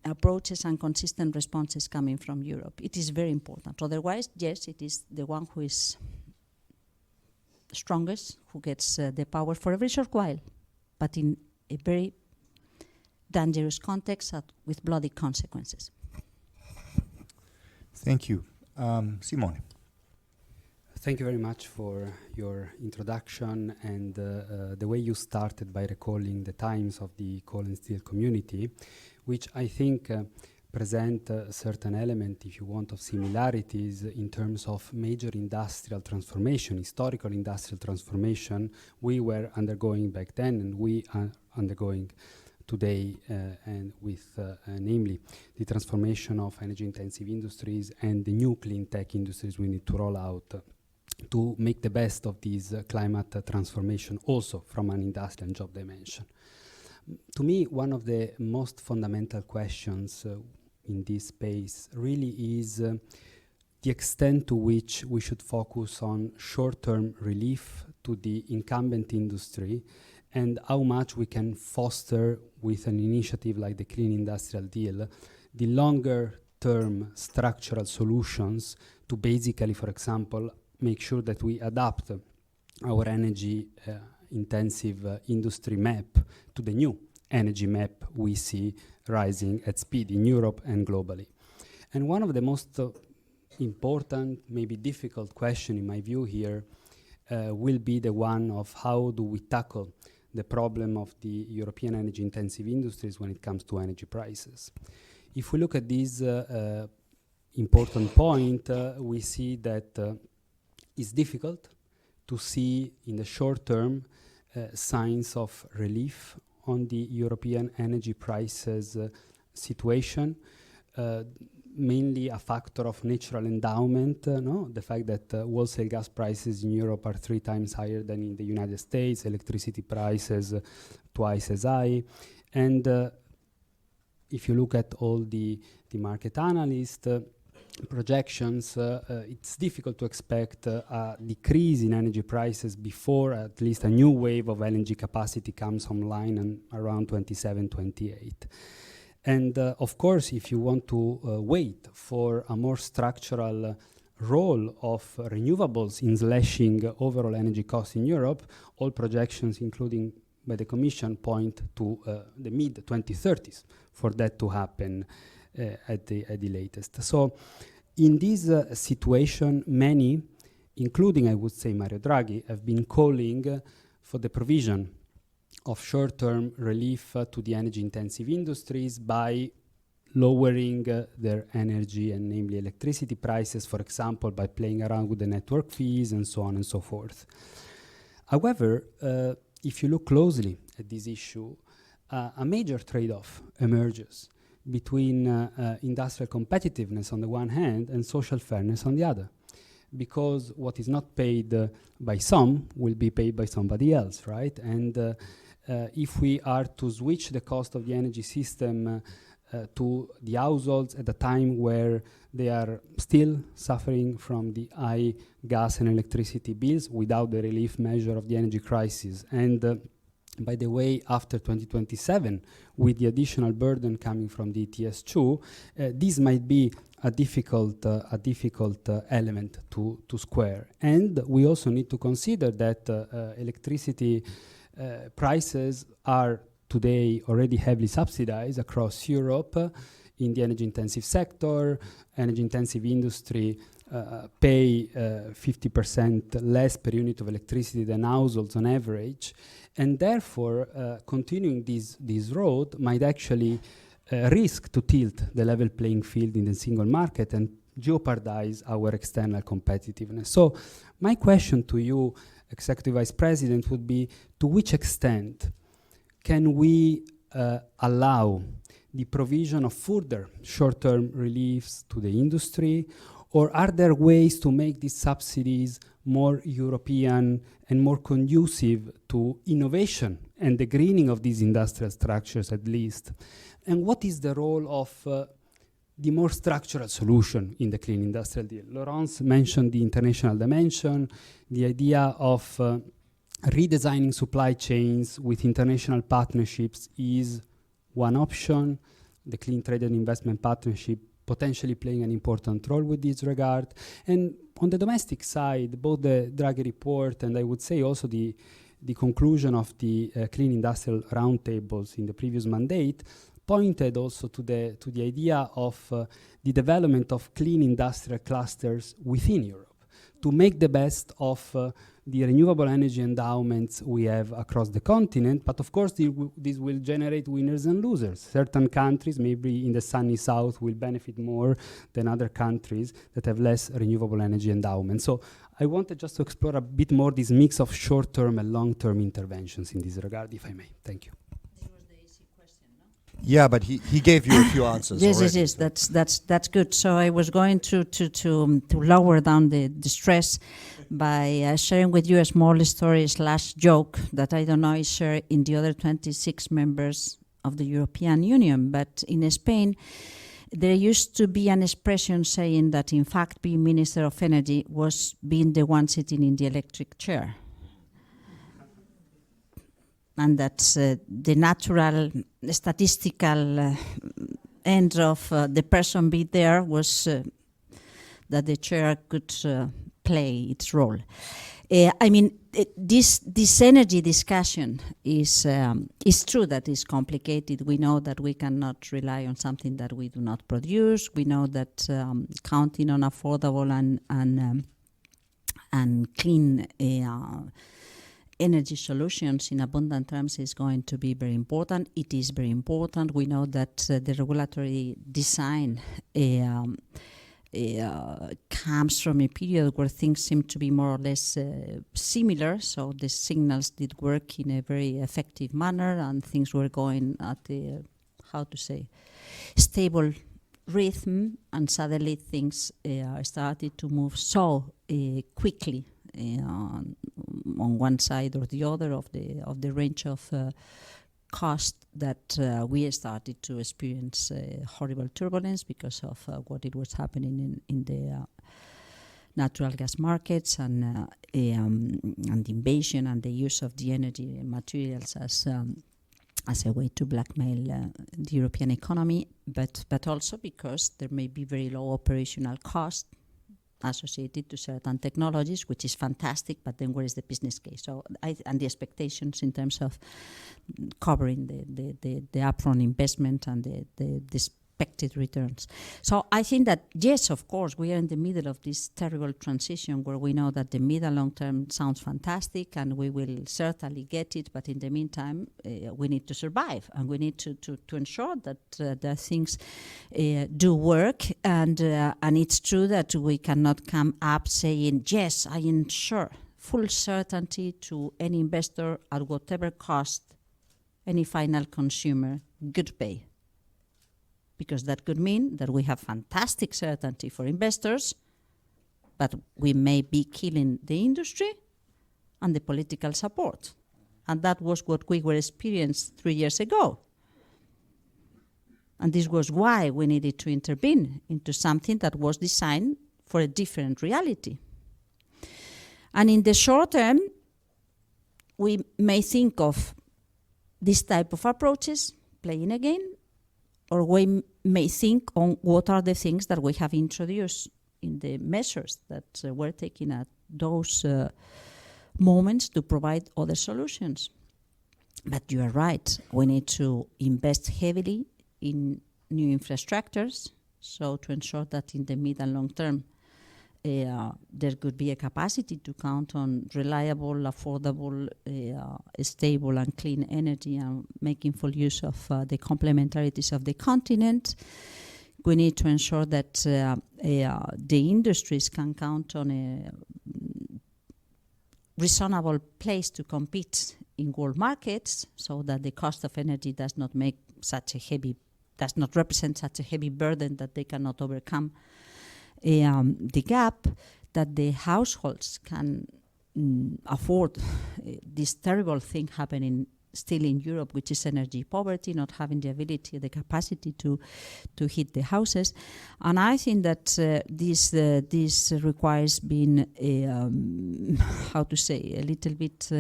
approaches and consistent responses coming from Europe. It is very important. Otherwise, yes, it is the one who is strongest who gets the power for a very short while, but in a very dangerous context with bloody consequences. Thank you. Simone. Thank you very much for your introduction and the way you started by recalling the times of the coal and steel community, which I think present a certain element, if you want, of similarities in terms of major industrial transformation, historical industrial transformation we were undergoing back then and we are undergoing today, and with namely the transformation of energy-intensive industries and the new clean tech industries we need to roll out to make the best of this climate transformation also from an industrial and job dimension. To me, one of the most fundamental questions in this space really is the extent to which we should focus on short-term relief to the incumbent industry and how much we can foster with an initiative like the Clean Industrial Deal, the longer-term structural solutions to basically, for example, make sure that we adapt our energy intensive industry map to the new energy map we see rising at speed in Europe and globally. And one of the most important, maybe difficult question in my view here will be the one of how do we tackle the problem of the European energy intensive industries when it comes to energy prices. If we look at this important point, we see that it's difficult to see in the short term signs of relief on the European energy prices situation, mainly a factor of natural endowment, the fact that wholesale gas prices in Europe are 3 times higher than in the United States, electricity prices twice as high. And if you look at all the market analyst projections, it's difficult to expect a decrease in energy prices before at least a new wave of LNG capacity comes online and around 27, 28. And of course, if you want to wait for a more structural role of renewables in slashing overall energy costs in Europe, all projections, including by the Commission, point to the mid-2030s for that to happen at the latest. So in this situation, many, including, I would say, Mario Draghi, have been calling for the provision of short-term relief to the energy-intensive industries by lowering their energy and namely electricity prices, for example, by playing around with the network fees and so on and so forth. However, if you look closely at this issue, a major trade-off emerges between industrial competitiveness on the one hand and social fairness on the other. Because what is not paid by some will be paid by somebody else, right? And if we are to switch the cost of the energy system to the households at a time where they are still suffering from the high gas and electricity bills without the relief measure of the energy crisis, and by the way, after 2027, with the additional burden coming from the ETS2, this might be a difficult element to square. And we also need to consider that electricity prices are today already heavily subsidized across Europe in the energy-intensive sector. Energy-intensive industry pay 50% less per unit of electricity than households on average, and therefore continuing this road might actually risk to tilt the level playing field in the single market and jeopardize our external competitiveness. So my question to you, Executive Vice President, would be, to which extent can we allow the provision of further short-term reliefs to the industry, or are there ways to make these subsidies more European and more conducive to innovation and the greening of these industrial structures at least? And what is the role of the more structural solution in the clean industrial deal? Laurence mentioned the international dimension, the idea of redesigning supply chains with international partnerships is one option. The Clean Trade and Investment Partnership potentially playing an important role with this regard. And on the domestic side, both the Draghi report and I would say also the conclusion of the Clean Industrial Roundtables in the previous mandate pointed also to the idea of the development of clean industrial clusters within Europe to make the best of the renewable energy endowments we have across the continent. But of course, this will generate winners and losers. Certain countries, maybe in the sunny south, will benefit more than other countries that have less renewable energy endowment. So I wanted just to explore a bit more this mix of short-term and long-term interventions in this regard, if I may. Thank you. Yeah, but he gave you a few answers. Yes, that's good. So I was going to lower down the stress by sharing with you a small story / joke that I don't know is shared in the other 26 members of the European Union. But in Spain, there used to be an expression saying that, in fact, being Minister of Energy was being the one sitting in the electric chair. And that's the natural statistical end of the person be there was that the chair could play its role. I mean, this energy discussion is true that it's complicated. We know that we cannot rely on something that we do not produce. We know that counting on affordable and clean energy solutions in abundant terms is going to be very important. It is very important. We know that the regulatory design comes from a period where things seem to be more or less similar, so the signals did work in a very effective manner and things were going at a, stable rhythm, and suddenly things started to move so quickly on one side or the other of the range of cost that we started to experience horrible turbulence because of what it was happening in the natural gas markets and the invasion and the use of the energy materials as a way to blackmail the European economy, but also because there may be very low operational cost associated to certain technologies, which is fantastic, but then where is the business case? So, and the expectations in terms of covering the upfront investment and the expected returns. So I think that, yes, of course, we are in the middle of this terrible transition where we know that the mid and long term sounds fantastic and we will certainly get it, but in the meantime, we need to survive and we need to ensure that the things do work. And it's true that we cannot come up saying, yes, I ensure full certainty to any investor at whatever cost any final consumer could pay. Because that could mean that we have fantastic certainty for investors, but we may be killing the industry and the political support. And that was what we were experiencing 3 years ago. And this was why we needed to intervene into something that was designed for a different reality. And in the short term, we may think of this type of approaches playing again, or we may think on what are the things that we have introduced in the measures that were taken at those moments to provide other solutions. But you are right, we need to invest heavily in new infrastructures, so to ensure that in the mid and long term there could be a capacity to count on reliable, affordable, stable and clean energy, and making full use of the complementarities of the continent. We need to ensure that the industries can count on a reasonable place to compete in world markets, so that the cost of energy does not represent such a heavy burden that they cannot overcome the gap, that the households can afford this terrible thing happening still in Europe, which is energy poverty, not having the ability, the capacity to heat the houses. And I think that this requires being how to say, a little bit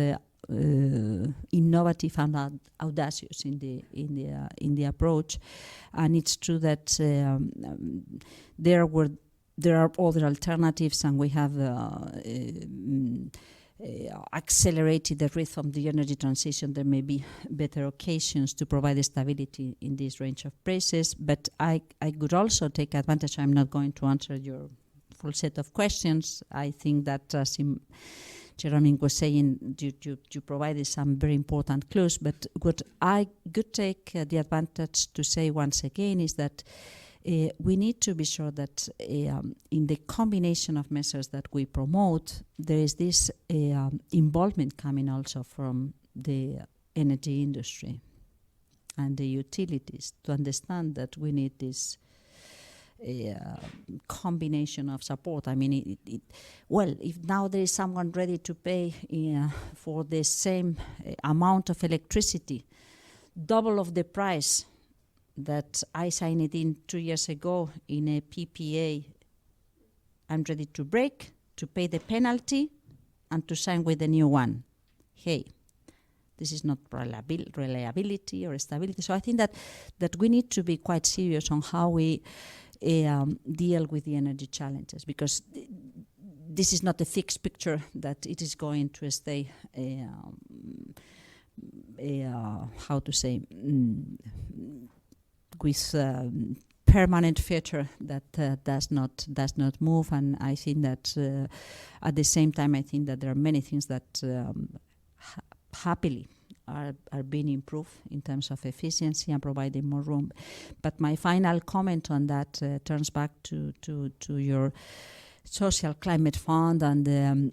innovative and audacious in the approach. And it's true that there are other alternatives, and we have accelerated the rhythm of the energy transition. There may be better occasions to provide stability in this range of prices, but I could also take advantage. I'm not going to answer your full set of questions. I think that Jeremy was saying, you provided some very important clues, but what I could take the advantage to say once again is that we need to be sure that in the combination of measures that we promote, there is this involvement coming also from the energy industry and the utilities to understand that we need this combination of support. I mean, if now there is someone ready to pay for the same amount of electricity, double of the price that I signed it in 2 years ago in a PPA, I'm ready to break, to pay the penalty, and to sign with the new one. Hey, this is not reliability or stability. So I think that we need to be quite serious on how we deal with the energy challenges, because this is not a fixed picture that it is going to stay how to say, with permanent feature that does not move. And I think that at the same time, I think that there are many things that happily are being improved in terms of efficiency and providing more room. But my final comment on that turns back to your social climate fund and the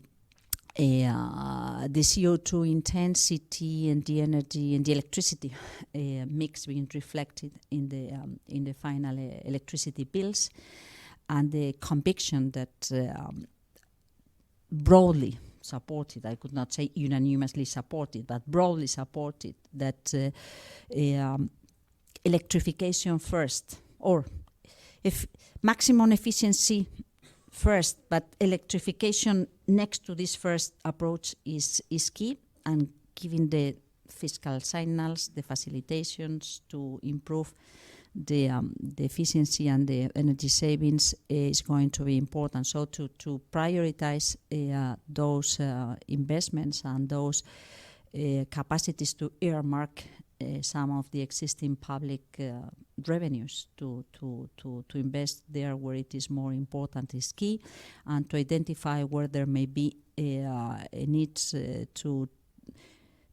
CO2 intensity and the energy and the electricity mix being reflected in the final electricity bills, and the conviction that broadly supported, I could not say unanimously supported, but broadly supported, that electrification first, or if maximum efficiency first, but electrification next to this first approach is key, and giving the fiscal signals, the facilitations to improve the efficiency and the energy savings is going to be important. So to prioritize those investments and those capacities to earmark some of the existing public revenues to invest there where it is more important is key, and to identify where there may be needs to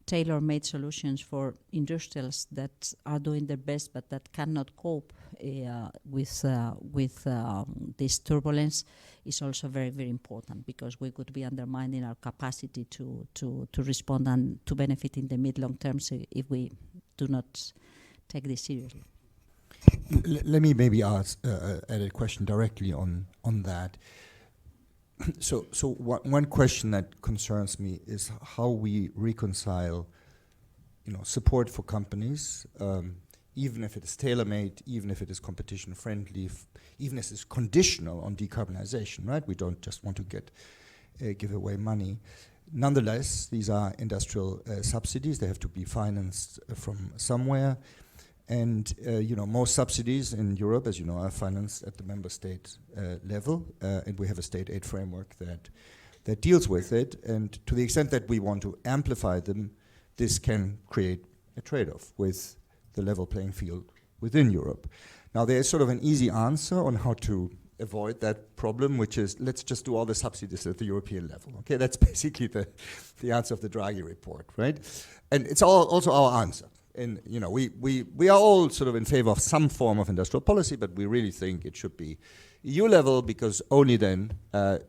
tailor-made solutions for industrials that are doing their best but that cannot cope with this turbulence is also very, very important, because we could be undermining our capacity to respond and to benefit in the mid-long term if we do not take this seriously. Let me maybe ask a question directly on that. So one question that concerns me is how we reconcile, support for companies, even if it is tailor-made, even if it is competition-friendly, even if it's conditional on decarbonization, right? We don't just want to give away money. Nonetheless, these are industrial subsidies. They have to be financed from somewhere. And most subsidies in Europe, as you know, are financed at the member state level, and we have a state aid framework that deals with it. And to the extent that we want to amplify them, this can create a trade-off with the level playing field within Europe. Now, there's sort of an easy answer on how to avoid that problem, which is let's just do all the subsidies at the European level. Okay, that's basically the answer of the Draghi report, right? And it's also our answer. And you know, we are all sort of in favor of some form of industrial policy, but we really think it should be EU level, because only then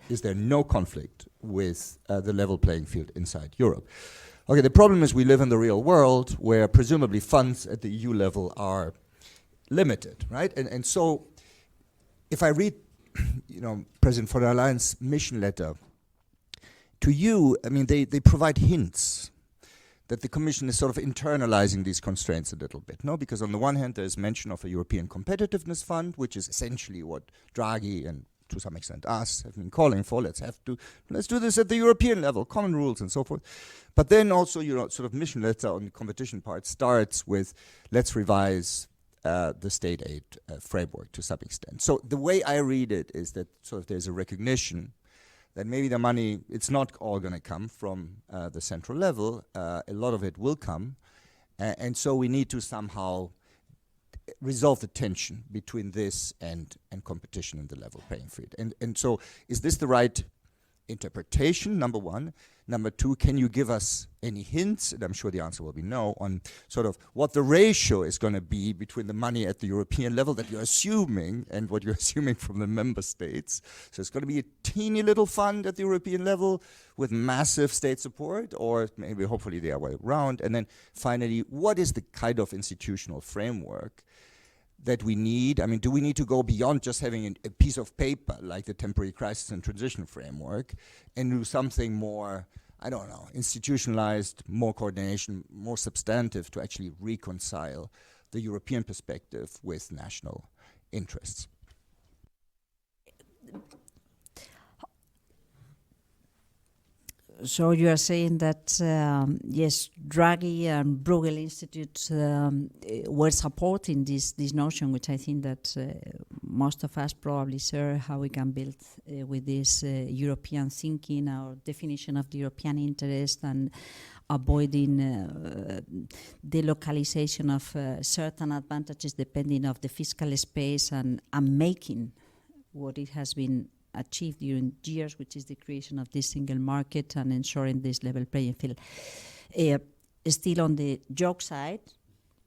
is there no conflict with the level playing field inside Europe. Okay, the problem is we live in the real world where presumably funds at the EU level are limited, right? And so if I read, you know, President von der Leyen's mission letter to you, I mean, they provide hints that the Commission is sort of internalizing these constraints a little bit, no? Because on the one hand, there's mention of a European Competitiveness Fund, which is essentially what Draghi and to some extent us have been calling for. Let's do this at the European level, common rules and so forth. But then also, you know, sort of mission letter on the competition part starts with, let's revise the state aid framework to some extent. So the way I read it is that sort of there's a recognition that maybe the money, it's not all going to come from the central level. A lot of it will come. And so we need to somehow resolve the tension between this and competition in the level playing field. And so is this the right interpretation, number one? Number two, can you give us any hints, and I'm sure the answer will be no, on sort of what the ratio is going to be between the money at the European level that you're assuming and what you're assuming from the member states? So it's going to be a teeny little fund at the European level with massive state support, or maybe hopefully the other way around. And then finally, what is the kind of institutional framework that we need? I mean, do we need to go beyond just having a piece of paper like the temporary crisis and transition framework and do something more, I don't know, institutionalized, more coordination, more substantive to actually reconcile the European perspective with national interests? So you are saying that, yes, Draghi and Bruegel Institute were supporting this notion, which I think that most of us probably share, how we can build with this European thinking, our definition of the European interest, and avoiding the localization of certain advantages depending on the fiscal space, and making what it has been achieved during years, which is the creation of this single market and ensuring this level playing field. Still on the joke side,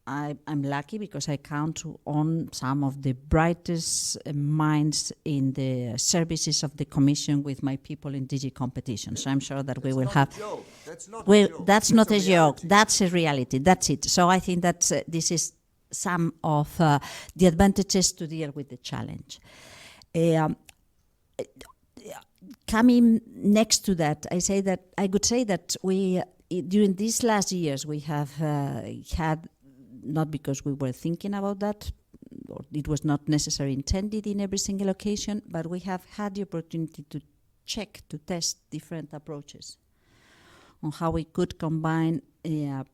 I'm lucky because I count on some of the brightest minds in the services of the Commission with my people in DG Competition. So I'm sure that we will have... That's not a joke. That's not a joke. That's a reality. That's it. So I think that this is some of the advantages to deal with the challenge. Coming next to that, I would say that we, during these last years, we have had, not because we were thinking about that, or it was not necessarily intended in every single occasion, but we have had the opportunity to check, to test different approaches on how we could combine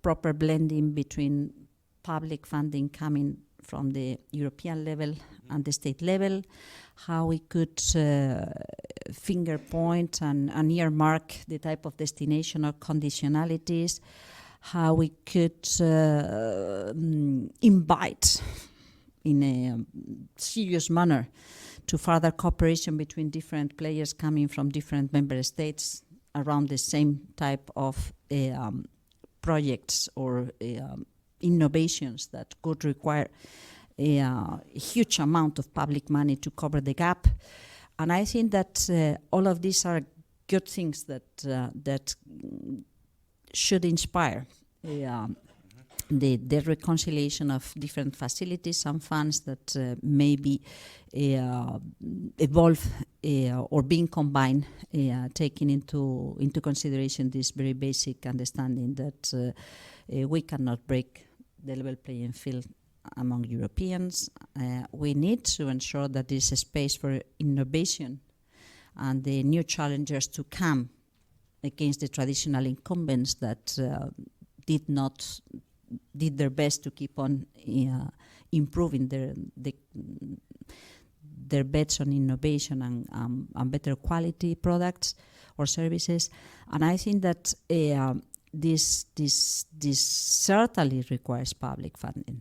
proper blending between public funding coming from the European level and the state level, how we could finger point and earmark the type of destination or conditionalities, how we could invite in a serious manner to further cooperation between different players coming from different member states around the same type of projects or innovations that could require a huge amount of public money to cover the gap. And I think that all of these are good things that should inspire the reconciliation of different facilities and funds that maybe evolve or being combined, taking into consideration this very basic understanding that we cannot break the level playing field among Europeans. We need to ensure that there is a space for innovation and the new challengers to come against the traditional incumbents that did their best to keep on improving their bets on innovation and better quality products or services. And I think that this certainly requires public funding,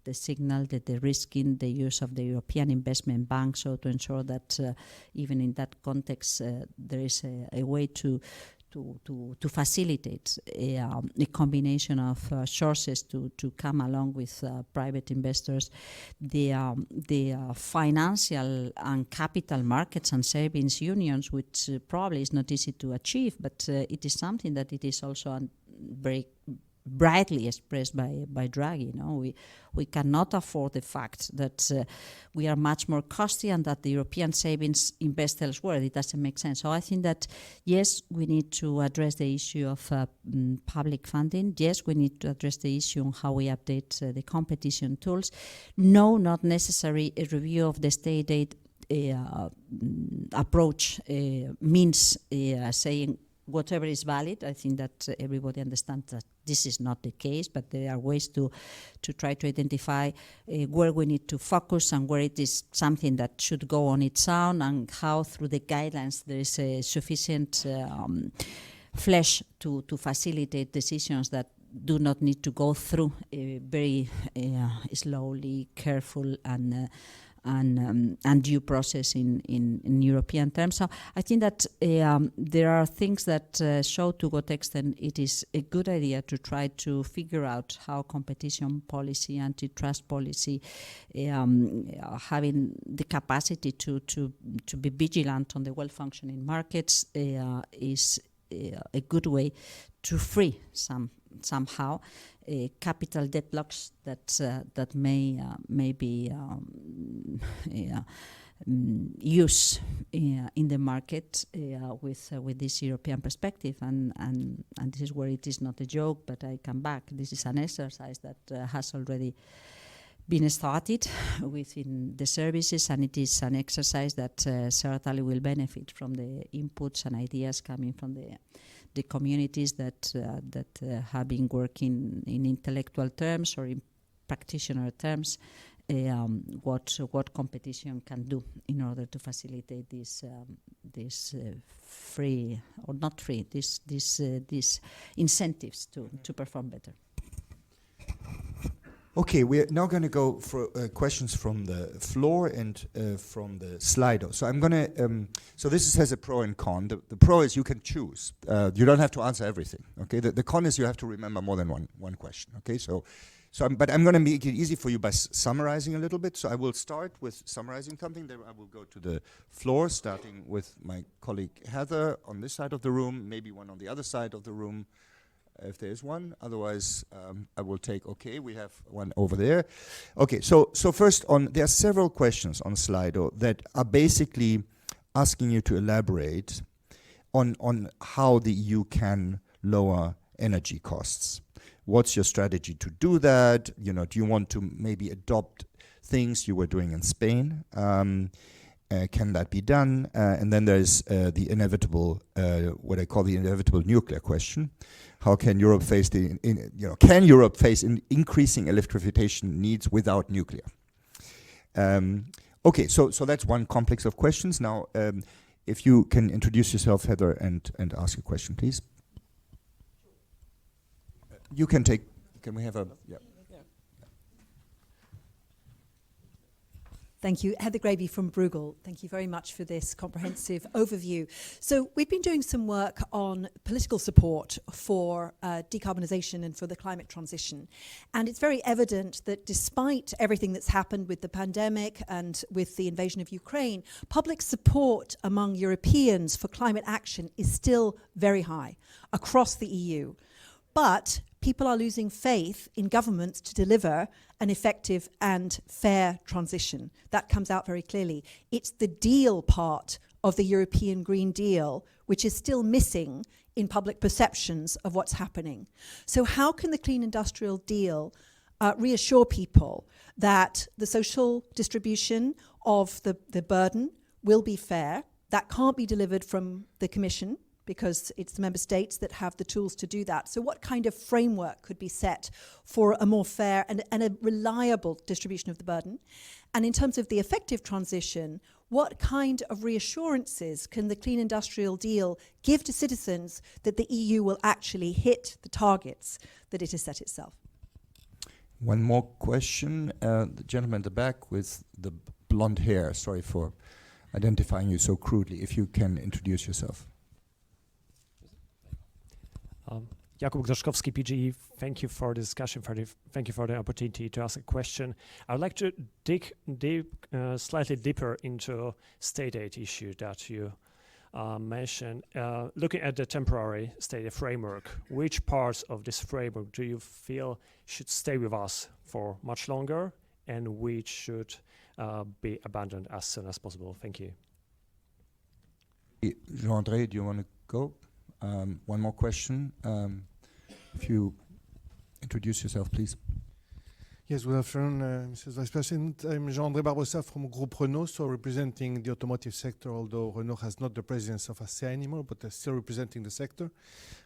the signal, the de-risking, the use of the European Investment Bank, so to ensure that even in that context there is a way to facilitate a combination of sources to come along with private investors. The financial and capital markets and savings unions, which probably is not easy to achieve, but it is something that it is also very brightly expressed by Draghi. We cannot afford the fact that we are much more costly and that the European savings invest elsewhere. It doesn't make sense. So I think that, yes, we need to address the issue of public funding. Yes, we need to address the issue on how we update the competition tools. No, not necessary a review of the state aid approach means saying whatever is valid. I think that everybody understands that this is not the case, but there are ways to try to identify where we need to focus and where it is something that should go on its own, and how through the guidelines there is a sufficient flesh to facilitate decisions that do not need to go through a very slowly, careful and due process in European terms. So I think that there are things that show to what extent it is a good idea to try to figure out how competition policy, antitrust policy, having the capacity to be vigilant on the well-functioning markets is a good way to free somehow capital deadlocks that may be used in the market with this European perspective, and this is where it is not a joke, but I come back. This is an exercise that has already been started within the services, and it is an exercise that certainly will benefit from the inputs and ideas coming from the communities that have been working in intellectual terms or in practitioner terms, what competition can do in order to facilitate this free or not free, these incentives to perform better. Okay, we're now going to go for questions from the floor and from the Slido. So I'm going to, so this has a pro and con. The pro is you can choose. You don't have to answer everything, okay? The con is you have to remember more than one question, okay? But I'm going to make it easy for you by summarizing a little bit. So I will start with summarizing something, then I will go to the floor, starting with my colleague Heather on this side of the room, maybe one on the other side of the room, if there is one. Otherwise, I will take, okay, we have one over there. Okay, so first there are several questions on Slido that are basically asking you to elaborate on how the EU can lower energy costs. What's your strategy to do that? Do you want to maybe adopt things you were doing in Spain? Can that be done? And then there's the inevitable, what I call the inevitable nuclear question. How can Europe face can Europe face increasing electrification needs without nuclear? Okay, so that's one complex of questions. Now, if you can introduce yourself, Heather, and ask a question, please. You can take. Can we have a? Yeah. Thank you. Heather Graby from Bruegel. Thank you very much for this comprehensive overview. So we've been doing some work on political support for decarbonisation and for the climate transition. And it's very evident that despite everything that's happened with the pandemic and with the invasion of Ukraine, public support among Europeans for climate action is still very high across the EU. But people are losing faith in governments to deliver an effective and fair transition. That comes out very clearly. It's the deal part of the European Green Deal which is still missing in public perceptions of what's happening. So how can the Clean Industrial Deal reassure people that the social distribution of the burden will be fair? That can't be delivered from the Commission, because it's the member states that have the tools to do that. So what kind of framework could be set for a more fair and a reliable distribution of the burden? And in terms of the effective transition, what kind of reassurances can the Clean Industrial Deal give to citizens that the EU will actually hit the targets that it has set itself? One more question. The gentleman in the back with the blonde hair. Sorry for identifying you so crudely. If you can introduce yourself. Jakub Graszkowski, PGE. Thank you for the discussion. Thank you for the opportunity to ask a question. I would like to dig slightly deeper into state aid issue that you mentioned. Looking at the temporary state aid framework, which parts of this framework do you feel should stay with us for much longer, and which should be abandoned as soon as possible? Thank you. Jean-André, do you want to go? One more question. If you introduce yourself, please. Yes, good afternoon, Mrs. Vice President. I'm Jean-André Barbosa from Group Renault, so representing the automotive sector, although Renault has not the presence of ASEA anymore, but still representing the sector.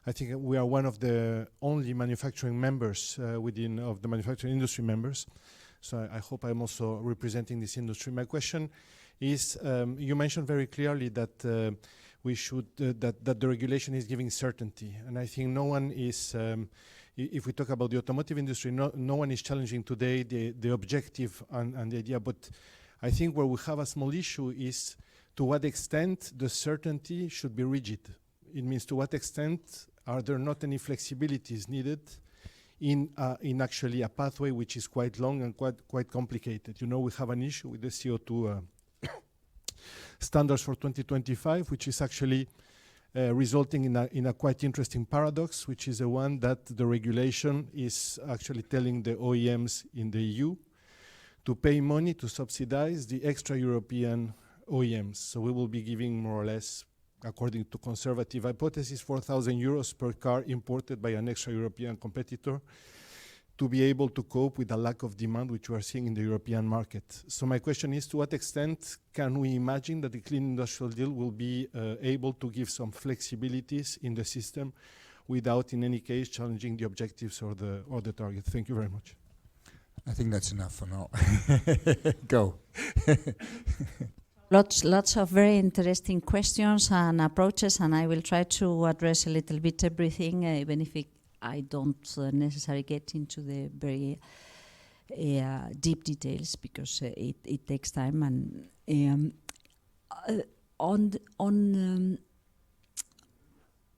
I think we are one of the only manufacturing members of the manufacturing industry members. So I hope I'm also representing this industry. My question is, you mentioned very clearly that we should that the regulation is giving certainty, and I think no one is. If we talk about the automotive industry, no one is challenging today the objective and the idea. But I think where we have a small issue is to what extent the certainty should be rigid. It means to what extent are there not any flexibilities needed in actually a pathway which is quite long and quite complicated. You know, we have an issue with the CO2 standards for 2025, which is actually resulting in a quite interesting paradox, which is the one that the regulation is actually telling the OEMs in the EU to pay money to subsidize the extra European OEMs. So we will be giving more or less, according to conservative hypothesis, 4,000 euros per car imported by an extra European competitor to be able to cope with the lack of demand which we are seeing in the European market. So my question is, to what extent can we imagine that the Clean Industrial Deal will be able to give some flexibilities in the system without in any case challenging the objectives or the target? Thank you very much. I think that's enough for now. Go. Lots of very interesting questions and approaches, and I will try to address a little bit everything, even if I don't necessarily get into the very deep details, because it takes time. And on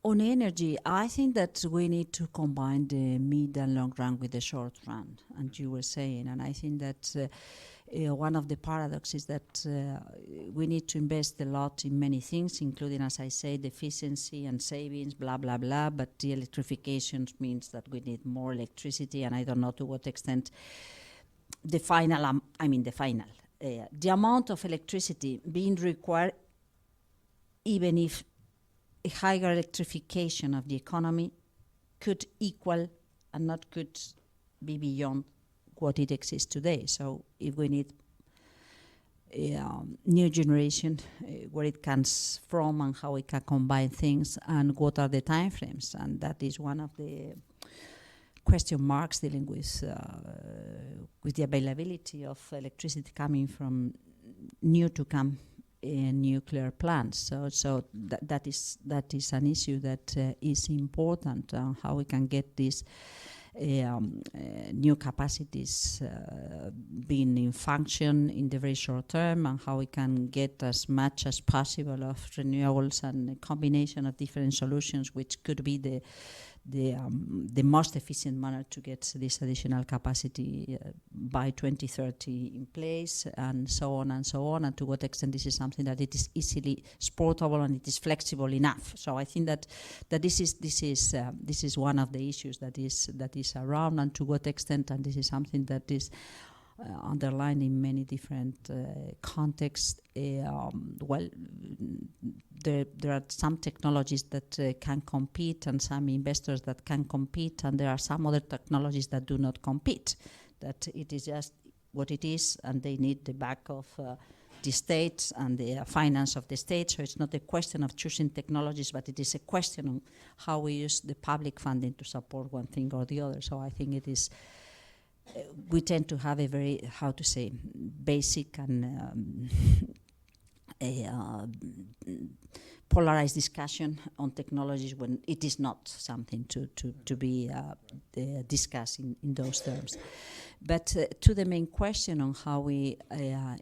energy, I think that we need to combine the mid and long run with the short run, and you were saying, and I think that one of the paradoxes is that we need to invest a lot in many things, including, as I said, efficiency and savings, blah, blah, blah, but the electrification means that we need more electricity, and I don't know to what extent the amount of electricity being required, even if a higher electrification of the economy could equal and not could be beyond what it exists today. So if we need a new generation, where it comes from and how we can combine things, and what are the timeframes, and that is one of the question marks dealing with the availability of electricity coming from new to come nuclear plants. So that is an issue that is important, how we can get these new capacities being in function in the very short term, and how we can get as much as possible of renewables and a combination of different solutions, which could be the most efficient manner to get this additional capacity by 2030 in place, and so on and so on, and to what extent this is something that it is easily exportable and it is flexible enough. So I think that this is one of the issues that is around, and to what extent, and this is something that is underlined in many different contexts. Well, there are some technologies that can compete, and some investors that can compete, and there are some other technologies that do not compete, that it is just what it is, and they need the back of the states and the finance of the state. So it's not a question of choosing technologies, but it is a question of how we use the public funding to support one thing or the other. So I think it is we tend to have a very, basic and polarized discussion on technologies when it is not something to be discussed in those terms. But to the main question on how we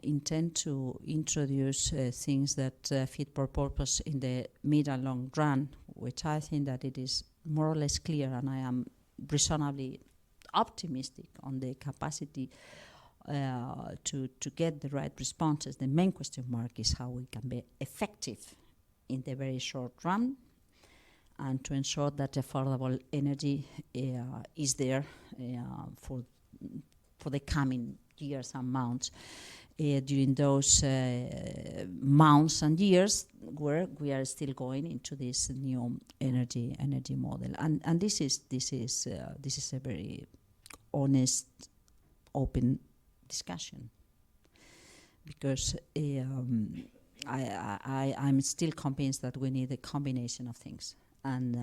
intend to introduce things that fit for purpose in the mid and long run, which I think that it is more or less clear, and I am reasonably optimistic on the capacity to get the right responses. The main question mark is how we can be effective in the very short run and to ensure that affordable energy is there for the coming years and months. During those months and years where we are still going into this new energy model, and this is a very honest, open discussion, because I'm still convinced that we need a combination of things, and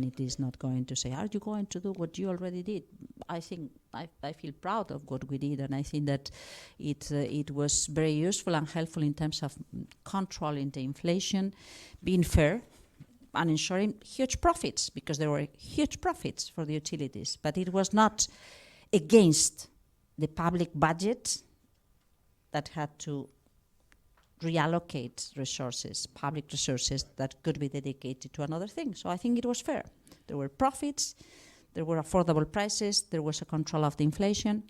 it is not going to say, are you going to do what you already did? I think I feel proud of what we did, and I think that it was very useful and helpful in terms of controlling the inflation, being fair, and ensuring huge profits, because there were huge profits for the utilities, but it was not against the public budget that had to reallocate resources, public resources that could be dedicated to another thing. So I think it was fair. There were profits, there were affordable prices, there was a control of the inflation,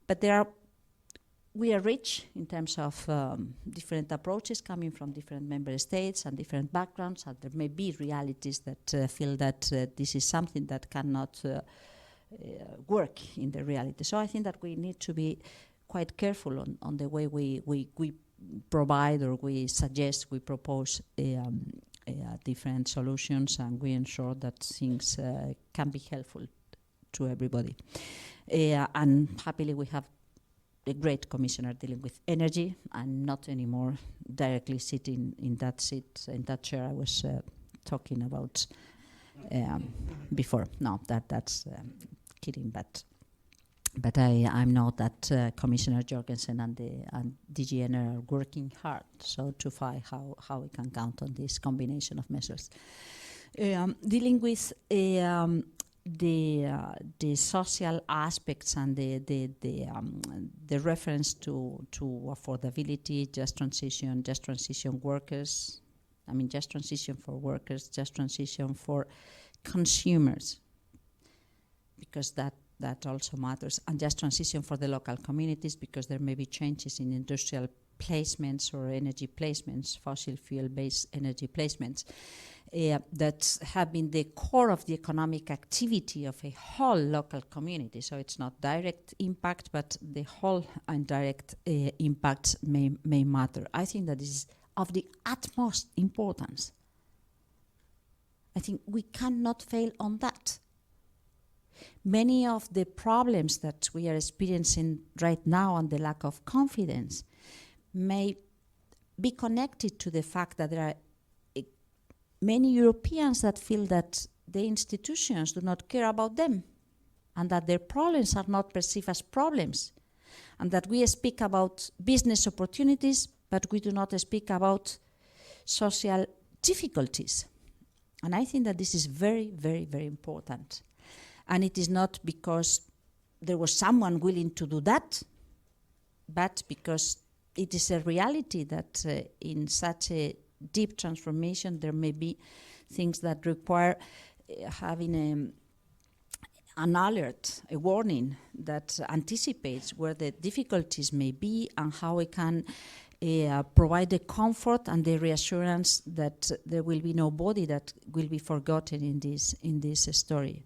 but we are rich in terms of different approaches coming from different member states and different backgrounds, and there may be realities that feel that this is something that cannot work in the reality. So I think that we need to be quite careful on the way we provide, or we suggest, we propose different solutions, and we ensure that things can be helpful to everybody. And happily we have a great commissioner dealing with energy. I'm not anymore directly sitting in that seat, in that chair I was talking about before. No, that's kidding, but I'm not that Commissioner Jorgensen and DG Ener are working hard, so to find how we can count on this combination of measures. Dealing with the social aspects and the reference to affordability, just transition workers, I mean just transition for workers, just transition for consumers, because that also matters, and just transition for the local communities, because there may be changes in industrial placements or energy placements, fossil fuel-based energy placements, that have been the core of the economic activity of a whole local community. So it's not direct impact, but the whole indirect impacts may matter. I think that is of the utmost importance. I think we cannot fail on that. Many of the problems that we are experiencing right now and the lack of confidence may be connected to the fact that there are many Europeans that feel that the institutions do not care about them, and that their problems are not perceived as problems, and that we speak about business opportunities, but we do not speak about social difficulties. And I think that this is very, very, very important. And it is not because there was someone willing to do that, but because it is a reality that in such a deep transformation there may be things that require having an alert, a warning that anticipates where the difficulties may be and how we can provide the comfort and the reassurance that there will be nobody that will be forgotten in this story.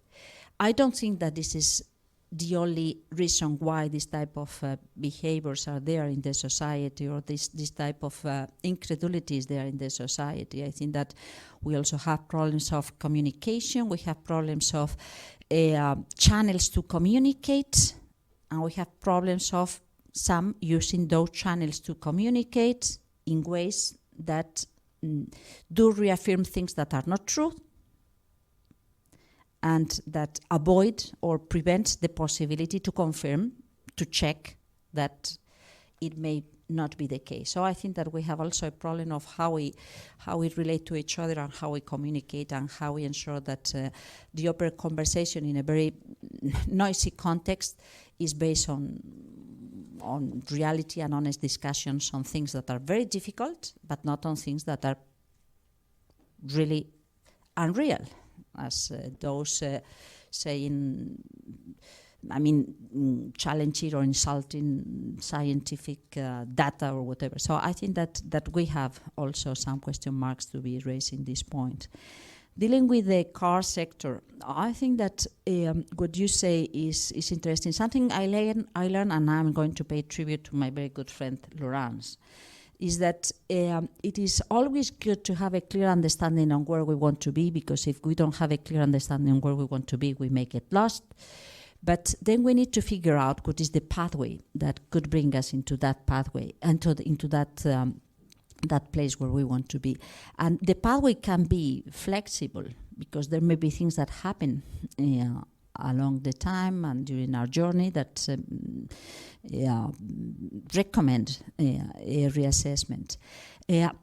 I don't think that this is the only reason why this type of behaviors are there in the society, or this type of incredulity is there in the society. I think that we also have problems of communication, we have problems of channels to communicate, and we have problems of some using those channels to communicate in ways that do reaffirm things that are not true, and that avoid or prevent the possibility to confirm, to check that it may not be the case. So I think that we have also a problem of how we relate to each other and how we communicate and how we ensure that the open conversation in a very noisy context is based on reality and honest discussions on things that are very difficult, but not on things that are really unreal, as those saying, challenging or insulting scientific data or whatever. So I think that we have also some question marks to be raised in this point. Dealing with the car sector, I think that what you say is interesting. Something I learned, and I'm going to pay tribute to my very good friend Laurence, is that it is always good to have a clear understanding on where we want to be, because if we don't have a clear understanding on where we want to be, we may get lost. But then we need to figure out what is the pathway that could bring us into that pathway, into that place where we want to be. And the pathway can be flexible, because there may be things that happen along the time and during our journey that recommend a reassessment.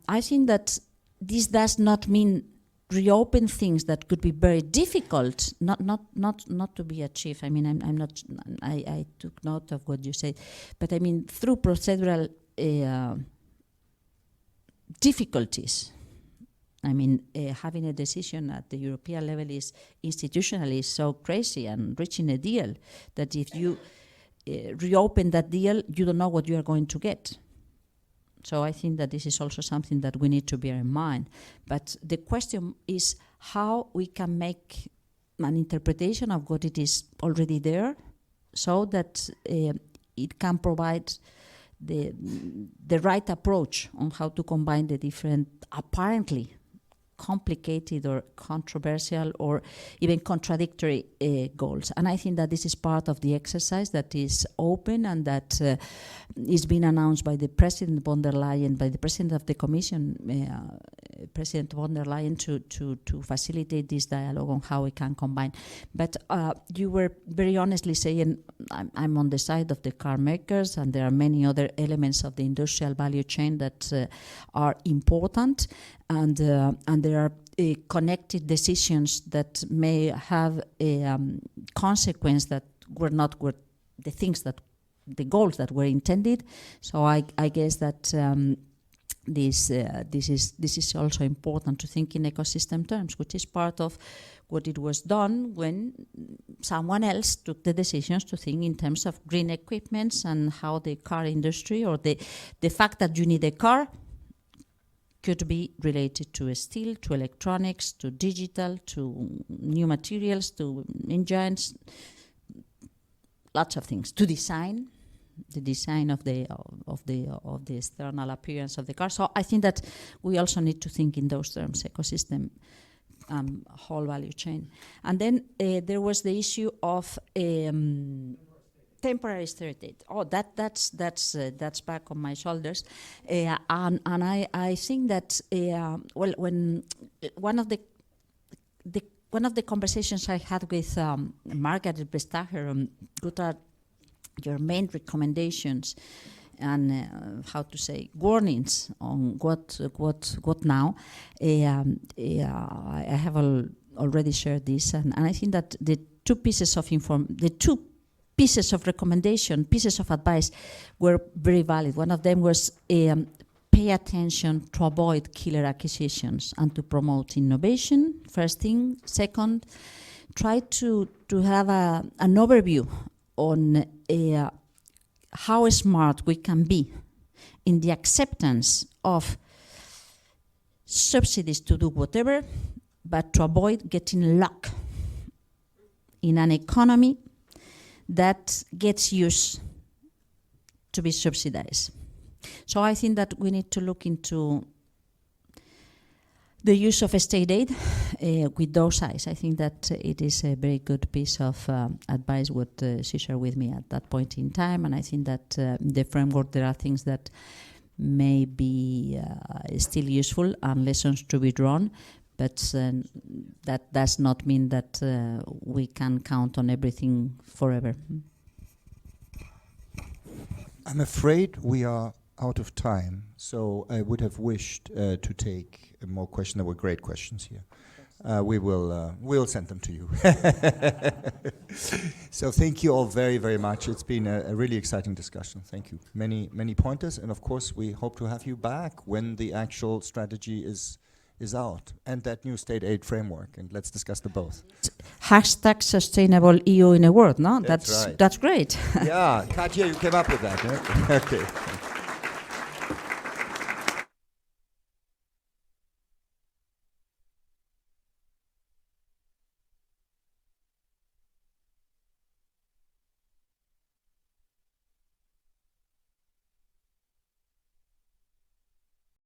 I think that this does not mean reopen things that could be very difficult, not to be achieved. I mean, I'm not. I took note of what you said, but I mean through procedural difficulties. I mean, having a decision at the European level is institutionally so crazy, and reaching a deal that if you reopen that deal, you don't know what you are going to get. So I think that this is also something that we need to bear in mind. But the question is how we can make an interpretation of what it is already there, so that it can provide the right approach on how to combine the different apparently complicated or controversial or even contradictory goals. And I think that this is part of the exercise that is open and that is being announced by the President von der Leyen, by the President of the Commission, President von der Leyen, to facilitate this dialogue on how we can combine. But you were very honestly saying, I'm on the side of the car makers, and there are many other elements of the industrial value chain that are important. And there are connected decisions that may have a consequence that were not the goals that were intended. So I guess that this is also important to think in ecosystem terms, which is part of what it was done when someone else took the decisions to think in terms of green equipments and how the car industry, or the fact that you need a car, could be related to steel, to electronics, to digital, to new materials, to engines, lots of things. To design, the design of the external appearance of the car. So I think that we also need to think in those terms: ecosystem, whole value chain. And then there was the issue of temporary state aid. Oh, that's back on my shoulders, and I think that when one of the conversations I had with Margaret Vestager, what are your main recommendations and warnings on what now? I have already shared this, and I think that the two pieces of recommendation, pieces of advice were very valid. One of them was pay attention to avoid killer acquisitions and to promote innovation, first thing. Second, try to have an overview on how smart we can be in the acceptance of subsidies to do whatever, but to avoid getting locked in an economy that gets used to be subsidized. So I think that we need to look into the use of state aid with those eyes. I think that it is a very good piece of advice what she shared with me at that point in time, and I think that in the framework there are things that may be still useful and lessons to be drawn, but that does not mean that we can count on everything forever. I'm afraid we are out of time, so I would have wished to take more questions. There were great questions here. We'll send them to you. So thank you all very, very much. It's been a really exciting discussion. Thank you. Many pointers, and of course we hope to have you back when the actual strategy is out and that new state aid framework, and let's discuss the both. Hashtag sustainable EU in a world, no? That's right. That's great. Yeah, Katja, you came up with that, yeah? Okay.